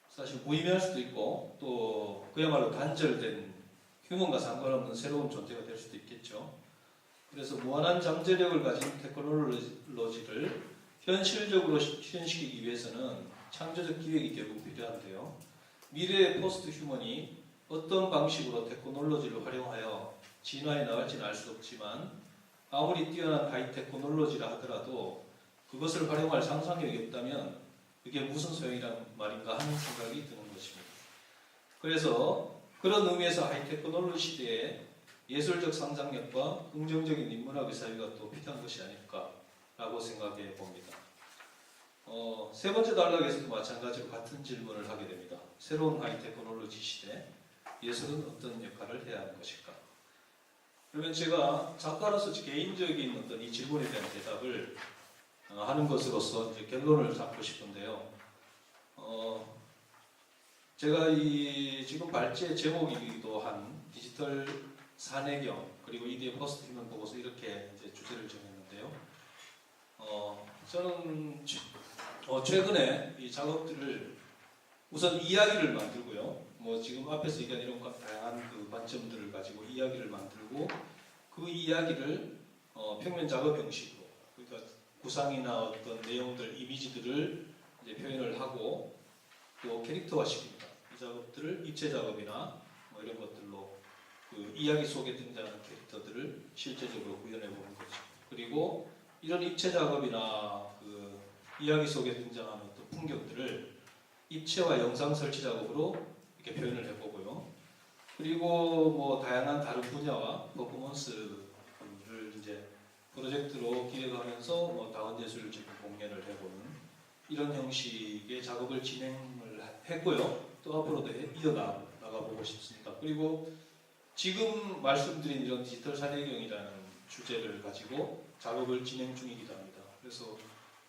사실 무의미할 수도 있고 또 그야말로 단절된 휴먼과 상관없는 새로운 존재가 될 수도 있겠죠. 그래서 무한한 잠재력을 가진 테크놀로지를 현실적으로 실현시키기 위해서는 창조적 기획이 결국 필요한데요. 미래의 포스트 휴먼이 어떤 방식으로 테크놀로지를 활용하여 진화해 나갈지는 알 수 없지만 아무리 뛰어난 하이 테크놀로지라 하더라도 그것을 활용할 상상력이 없다면 그게 무슨 소용이란 말인가 하는 생각이 드는 것입니다. 그래서 그런 의미에서 하이 테크놀로지 시대에 예술적 상상력과 긍정적인 인문학의 사유가 또 필요한 것이 아닐까라고 생각해 봅니다. 세 번째 단락에서도 마찬가지로 같은 질문을 하게 됩니다. 새로운 하이 테크놀로지 시대, 예술은 어떤 역할을 해야 하는 것일까? 그러면 제가 작가로서 개인적인 어떤 이 질문에 대한 대답을 하는 것으로서 이제 결론을 잡고 싶은데요. 제가 이 지금 발제의 제목이기도 한 디지털 사내경 그리고 이디의 포스트 휴먼 보고서 이렇게 이제 주제를 정했는데요. 저는 최근에 이 작업들을 우선 이야기를 만들고요. 지금 앞에서 얘기한 이런 다양한 그 관점들을 가지고 이야기를 만들고 그 이야기를 평면 작업 형식으로 그러니까 구상이나 어떤 내용들, 이미지들을 이제 표현을 하고 또 캐릭터화시킵니다. 이 작업들을 입체 작업이나 이런 것들로 그 이야기 속에 등장하는 캐릭터들을 실제적으로 구현해 보는 거죠. 그리고 이런 입체 작업이나 그 이야기 속에 등장하는 어떤 풍경들을 입체와 영상 설치 작업으로 이렇게 표현을 해보고요. 그리고 다양한 다른 분야와 퍼포먼스를 이제 프로젝트로 기획하면서 다원 예술을 지금 공연을 해보는 이런 형식의 작업을 진행을 했고요. 또 앞으로도 이어나가보고 싶습니다. 그리고 지금 말씀드린 이런 디지털 사내경이라는 주제를 가지고 작업을 진행 중이기도 합니다. 그래서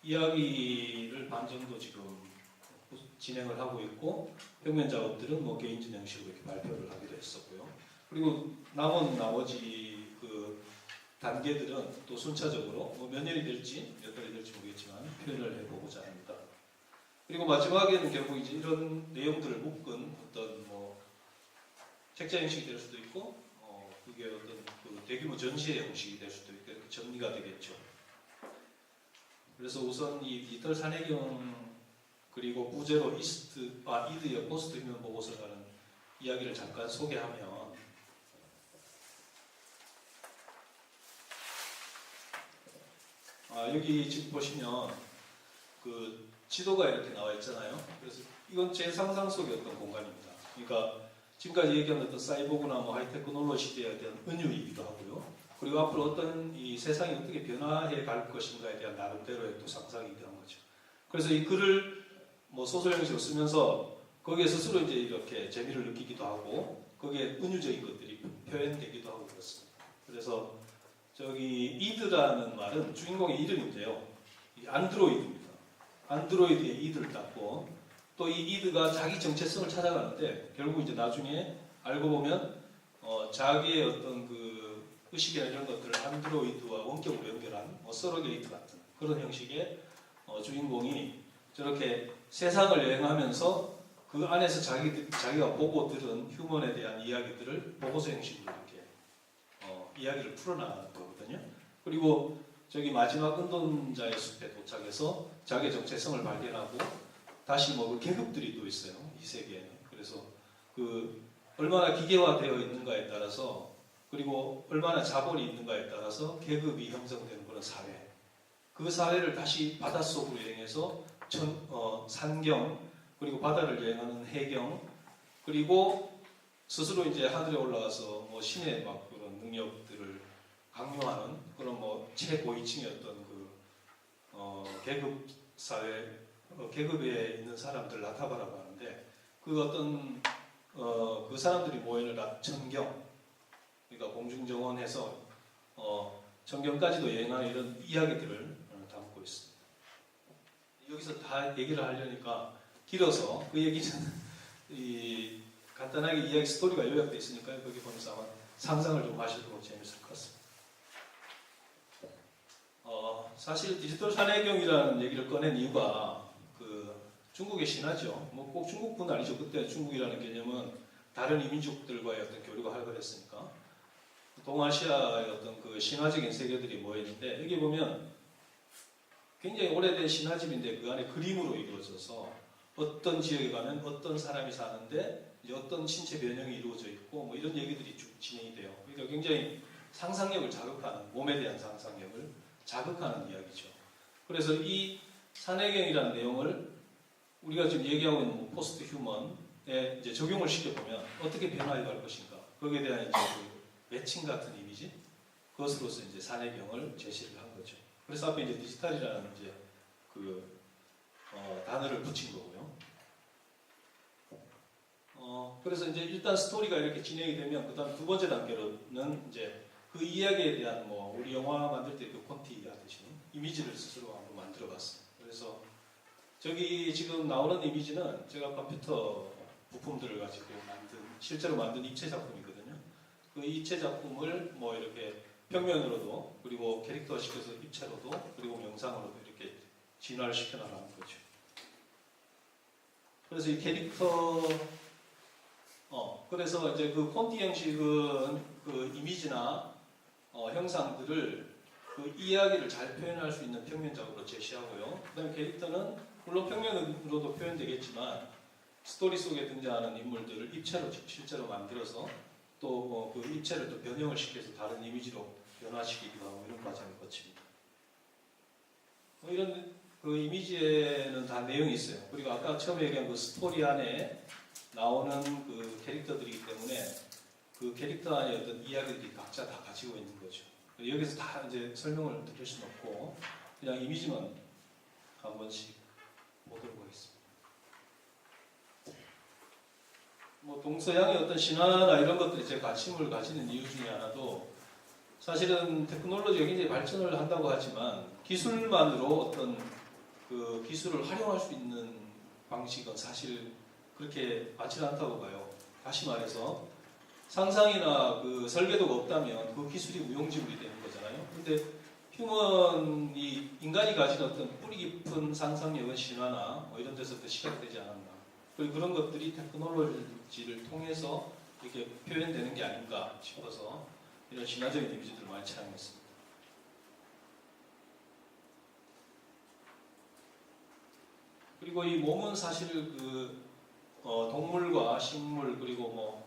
이야기를 반 정도 지금 진행을 하고 있고 평면 작업들은 개인진 형식으로 이렇게 발표를 하기도 했었고요. 그리고 나머지 그 단계들은 또 순차적으로 몇 년이 될지 몇 달이 될지 모르겠지만 표현을 해보고자 합니다. 그리고 마지막에는 결국 이제 이런 내용들을 묶은 어떤 뭐 책자 형식이 될 수도 있고 그게 어떤 그 대규모 전시회 형식이 될 수도 있고 이렇게 정리가 되겠죠. 그래서 우선 이 디지털 산해경 그리고 부제로 이드의 포스트 휴먼 보고서라는 이야기를 잠깐 소개하면 여기 지금 보시면 그 지도가 이렇게 나와 있잖아요. 그래서 이건 제 상상 속의 어떤 공간입니다. 그러니까 지금까지 얘기한 어떤 사이보그나 뭐 하이테크놀로지 시대에 대한 은유이기도 하고요. 그리고 앞으로 어떤 이 세상이 어떻게 변화해 갈 것인가에 대한 나름대로의 또 상상이기도 한 거죠. 그래서 이 글을 뭐 소설 형식으로 쓰면서 거기에 스스로 이제 이렇게 재미를 느끼기도 하고 거기에 은유적인 것들이 표현되기도 하고 그렇습니다. 그래서 저기 이드라는 말은 주인공의 이름인데요. 이 안드로이드입니다. 안드로이드의 이드를 땄고 또 이 이드가 자기 정체성을 찾아가는데 결국 이제 나중에 알고 보면 자기의 어떤 그 의식이나 이런 것들을 안드로이드와 원격으로 연결한 서로게이트 같은 그런 형식의 주인공이 저렇게 세상을 여행하면서 그 안에서 자기가 보고 들은 휴먼에 대한 이야기들을 보고서 형식으로 이렇게 이야기를 풀어나가는 거거든요. 그리고 저기 마지막 은둔자의 숲에 도착해서 자기의 정체성을 발견하고 다시 뭐 그 계급들이 또 있어요. 이 세계에는. 그래서 그 얼마나 기계화되어 있는가에 따라서 그리고 얼마나 자본이 있는가에 따라서 계급이 형성되는 그런 사회. 그 사회를 다시 바닷속으로 여행해서 산경 그리고 바다를 여행하는 해경 그리고 스스로 이제 하늘에 올라가서 뭐 신의 막 그런 능력들을 강요하는 그런 뭐 최고위층의 어떤 그 계급 사회 계급에 있는 사람들 나타바라고 하는데 그 어떤 그 사람들이 모이는 천경 그러니까 공중정원에서 전경까지도 여행하는 이런 이야기들을 담고 있습니다. 여기서 다 얘기를 하려니까 길어서 그 얘기는 이 간단하게 이야기 스토리가 요약되어 있으니까요. 거기 보면서 아마 상상을 좀 하셔도 재밌을 것 같습니다. 사실 디지털 산해경이라는 얘기를 꺼낸 이유가 그 중국의 신화죠. 뭐 꼭 중국뿐 아니죠. 그때 중국이라는 개념은 다른 이민족들과의 어떤 교류가 활발했으니까 동아시아의 어떤 그 신화적인 세계들이 모여있는데 여기 보면 굉장히 오래된 신화집인데 그 안에 그림으로 이루어져서 어떤 지역에 가면 어떤 사람이 사는데 이제 어떤 신체 변형이 이루어져 있고 뭐 이런 얘기들이 쭉 진행이 돼요. 그러니까 굉장히 상상력을 자극하는 몸에 대한 상상력을 자극하는 이야기죠. 그래서 이 산해경이라는 내용을 우리가 지금 얘기하고 있는 뭐 포스트 휴먼에 이제 적용을 시켜보면 어떻게 변화해 갈 것인가 거기에 대한 이제 그 매칭 같은 이미지 그것으로서 이제 산해경을 제시를 한 거죠. 그래서 앞에 이제 디지털이라는 이제 그 단어를 붙인 거고요. 그래서 이제 일단 스토리가 이렇게 진행이 되면 그다음 두 번째 단계로는 이제 그 이야기에 대한 뭐 우리 영화 만들 때 그 콘티 하듯이 이미지를 스스로 한번 만들어봤어요. 그래서 저기 지금 나오는 이미지는 제가 컴퓨터 부품들을 가지고 실제로 만든 입체 작품이거든요. 그 입체 작품을 뭐 이렇게 평면으로도 그리고 캐릭터화 시켜서 입체로도 그리고 영상으로도 이렇게 진화를 시켜나가는 거죠. 그래서 이 캐릭터 그래서 이제 그 콘티 형식은 그 이미지나 형상들을 그 이야기를 잘 표현할 수 있는 평면작으로 제시하고요. 그다음에 캐릭터는 물론 평면으로도 표현되겠지만 스토리 속에 등장하는 인물들을 입체로 실제로 만들어서 또 그 입체를 또 변형을 시켜서 다른 이미지로 변화시키기도 하고 이런 과정을 거칩니다. 이런 그 이미지에는 다 내용이 있어요. 그리고 아까 처음에 얘기한 그 스토리 안에 나오는 그 캐릭터들이기 때문에 그 캐릭터 안에 어떤 이야기들이 각자 다 가지고 있는 거죠. 여기서 다 이제 설명을 드릴 수는 없고 그냥 이미지만 한 번씩 보도록 하겠습니다. 뭐 동서양의 어떤 신화나 이런 것들이 제 관심을 가지는 이유 중에 하나도 사실은 테크놀로지가 굉장히 발전을 한다고 하지만 기술만으로 어떤 그 기술을 활용할 수 있는 방식은 사실 그렇게 많지는 않다고 봐요. 다시 말해서 상상이나 그 설계도가 없다면 그 기술이 무용지물이 되는 거잖아요. 근데 휴먼이 인간이 가진 어떤 뿌리 깊은 상상력은 신화나 뭐 이런 데서부터 시작되지 않았나. 그리고 그런 것들이 테크놀로지를 통해서 이렇게 표현되는 게 아닌가 싶어서 이런 신화적인 이미지들을 많이 차용했습니다. 그리고 이 몸은 사실 동물과 식물 그리고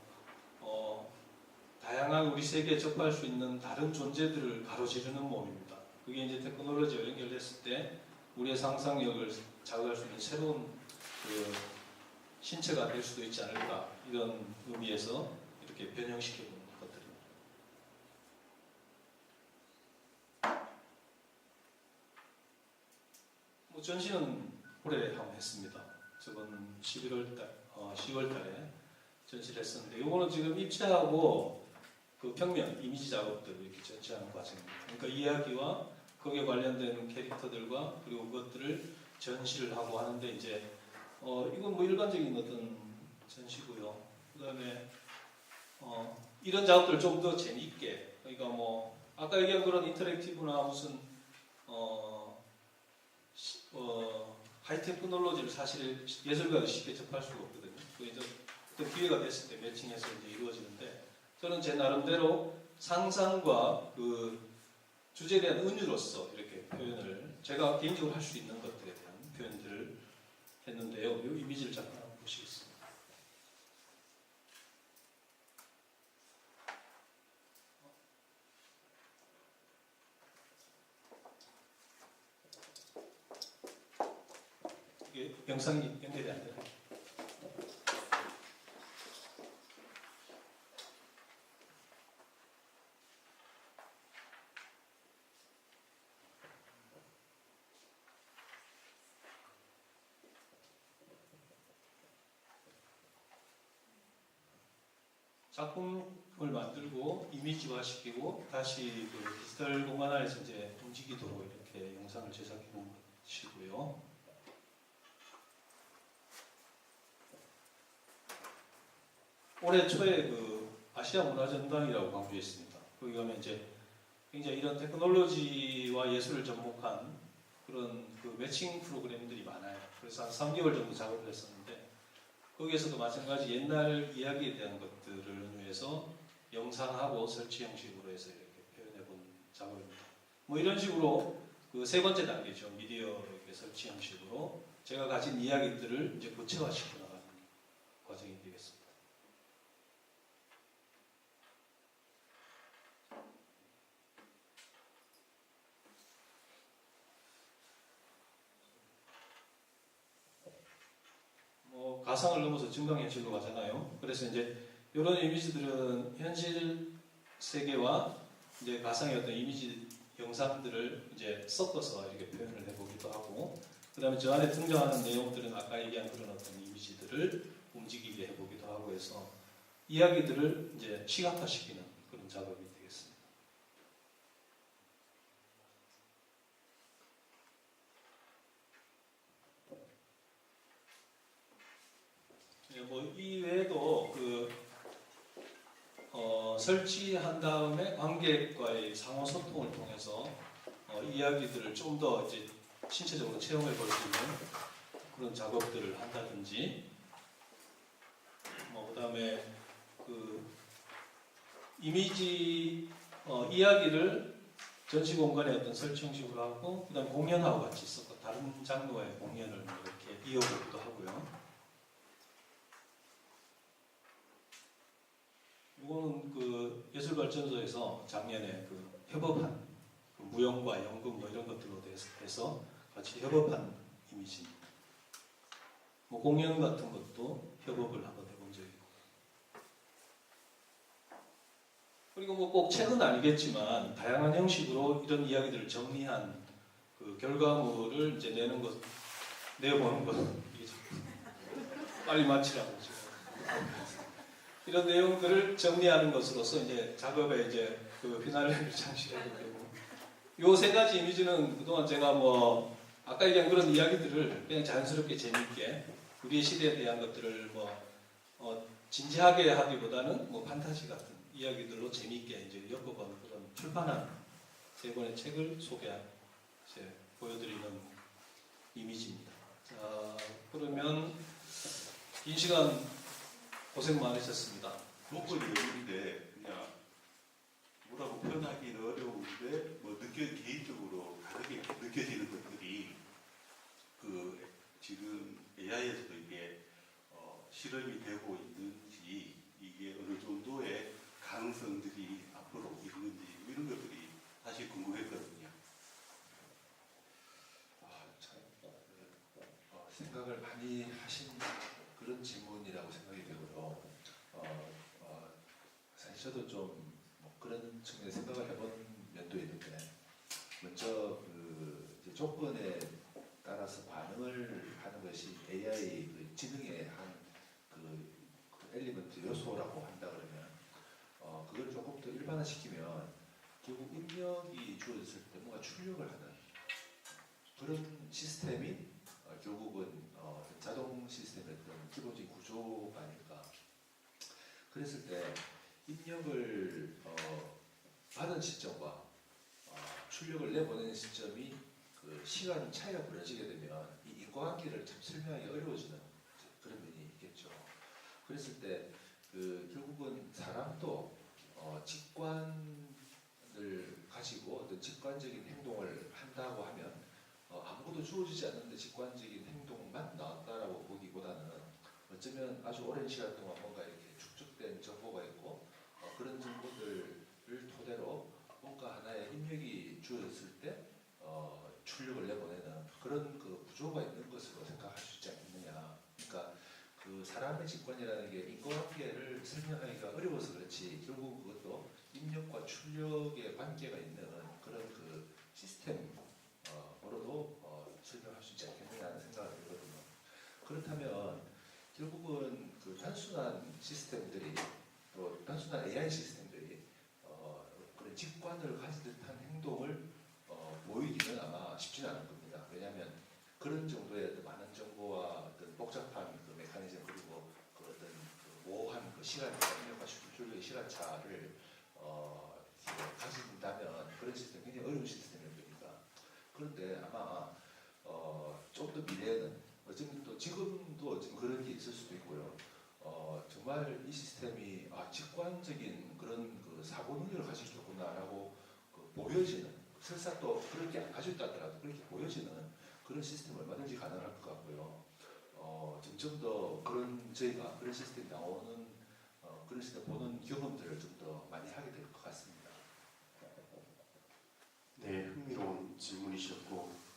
다양한 우리 세계에 접할 수 있는 다른 존재들을 가로지르는 몸입니다. 그게 이제 테크놀로지와 연결됐을 때 우리의 상상력을 자극할 수 있는 새로운 신체가 될 수도 있지 않을까 이런 의미에서 이렇게 변형시켜 보는 것들입니다. 전시는 올해 한번 했습니다. 저번 10월 달에 전시를 했었는데 이거는 지금 입체하고 그 평면 이미지 작업들을 이렇게 전시하는 과정입니다. 그러니까 이야기와 거기에 관련된 캐릭터들과 그리고 그것들을 전시를 하고 하는데 이제 이건 뭐 일반적인 어떤 전시고요. 그다음에 이런 작업들을 좀 더 재미있게 그러니까 뭐 아까 얘기한 그런 인터랙티브나 무슨 하이테크놀로지를 사실 예술가도 쉽게 접할 수가 없거든요. 그 이제 어떤 기회가 됐을 때 매칭해서 이제 이루어지는데 저는 제 나름대로 상상과 그 주제에 대한 은유로서 이렇게 표현을 제가 개인적으로 할 수 있는 것들에 대한 표현들을 했는데요. 이 이미지를 잠깐 보시겠습니다. 이게 영상이 연결이 안 되나요? 작품을 만들고 이미지화시키고 다시 그 디지털 공간 안에서 이제 움직이도록 이렇게 영상을 제작해 보시고요. 올해 초에 그 아시아 문화전당이라고 광주했습니다. 거기 가면 이제 굉장히 이런 테크놀로지와 예술을 접목한 그런 그 매칭 프로그램들이 많아요. 그래서 한 3개월 정도 작업을 했었는데 거기에서도 마찬가지 옛날 이야기에 대한 것들을 은유해서 영상하고 설치 형식으로 해서 이렇게 표현해 본 작업입니다. 뭐 이런 식으로 그 세 번째 단계죠. 미디어 이렇게 설치 형식으로 제가 가진 이야기들을 이제 구체화시켜 나가는 과정이 되겠습니다. 가상을 넘어서 증강현실로 가잖아요. 그래서 이제 이런 이미지들은 현실 세계와 이제 가상의 어떤 이미지 영상들을 이제 섞어서 이렇게 표현을 해보기도 하고, 그다음에 저 안에 등장하는 내용들은 아까 얘기한 그런 어떤 이미지들을 움직이게 해보기도 하고 해서 이야기들을 이제 시각화시키는 그런 작업이 되겠습니다. 뭐 이 외에도 설치한 다음에 관객과의 상호 소통을 통해서 이야기들을 좀 더 이제 신체적으로 체험해 볼 수 있는 그런 작업들을 한다든지, 그다음에 그 이미지 이야기를 전시 공간에 어떤 설치 형식으로 하고, 그다음에 공연하고 같이 섞어 다른 장르의 공연을 이렇게 이어보기도 하고요. 이거는 그 예술발전소에서 작년에 그 협업한 그 무용과 연극 뭐 이런 것들로 해서 같이 협업한 이미지입니다. 뭐 공연 같은 것도 협업을 한번 해본 적이 있고, 그리고 뭐 꼭 책은 아니겠지만 다양한 형식으로 이런 이야기들을 정리한 그 결과물을 이제 내보는 것 빨리 마치라고 지금. 이런 내용들을 정리하는 것으로서 이제 작업에 이제 그 피날레를 장식하게 되고, 요 세 가지 이미지는 그동안 제가 뭐 아까 얘기한 그런 이야기들을 그냥 자연스럽게 재미있게 우리의 시대에 대한 것들을 진지하게 하기보다는 뭐 판타지 같은 이야기들로 재미있게 이제 엮어본 그런 출판한 세 권의 책을 이제 보여드리는 이미지입니다. 자, 그러면 긴 시간 고생 많으셨습니다. 목걸이 얘기인데 그냥 뭐라고 표현하기는 어려운데 뭐 개인적으로 다르게 느껴지는 것들이 그 지금 AI에서도 이게 실험이 되고 있는지 이게 어느 정도의 가능성들이 앞으로 있는지 이런 것들이 사실 궁금했거든요. 생각을 많이 하신 그런 질문이라고 생각이 되고요. 사실 저도 좀 뭐 그런 측면에 생각을 해본 면도 있는데, 먼저 이제 조건에 따라서 반응을 하는 것이 AI 그 지능의 그 엘리먼트 요소라고 한다 그러면, 그걸 조금 더 일반화시키면 결국 입력이 주어졌을 때 뭔가 출력을 하는 그런 시스템이 결국은 자동 시스템의 어떤 기본적인 구조가 아닐까. 그랬을 때 입력을 받은 시점과 출력을 내보내는 시점이 그 시간 차이가 벌어지게 되면 이 인과관계를 참 설명하기 어려워지는 그런 면이 있겠죠. 그랬을 때 그 결국은 사람도 직관을 가지고 어떤 직관적인 행동을 한다고 하면 아무것도 주어지지 않는데 직관적인 행동만 나왔다라고 보기보다는 어쩌면 아주 오랜 시간 동안 뭔가 이렇게 축적된 정보가 있고 그런 정보들을 토대로 뭔가 하나의 입력이 주어졌을 때 출력을 내보내는 그런 그 구조가 있는 것으로 생각할 수 있지 않겠느냐. 그러니까 그 사람의 직관이라는 게 인과관계를 설명하기가 어려워서 그렇지 결국 그것도 입력과 출력의 관계가 있는 그런 그 시스템으로도 설명할 수 있지 않겠느냐는 생각을 들거든요. 그렇다면 결국은 그 단순한 시스템들이 또 단순한 AI 시스템들이 그런 직관을 가진 듯한 행동을 보이기는 아마 쉽지는 않을 겁니다. 왜냐하면 그런 정도의 어떤 많은 정보와 어떤 복잡한 그 메커니즘 그리고 그 어떤 그 모호한 그 시간차, 입력과 출력의 시간차를 가진다면 그런 시스템 굉장히 어려운 시스템일 겁니다. 그런데 아마 좀 더 미래에는 어쩌면 또 지금도 어쩌면 그런 게 있을 수도 있고요. 정말 이 시스템이 직관적인 그런 그 사고 능력을 가지고 있겠구나라고 보여지는 설사 또 그렇게 안 가지고 있다 하더라도 그렇게 보여지는 그런 시스템 얼마든지 가능할 것 같고요. 점점 더 저희가 그런 시스템이 나오는 그런 시스템 보는 경험들을 좀 더 많이 하게 될 것 같습니다. 네, 흥미로운 질문이셨고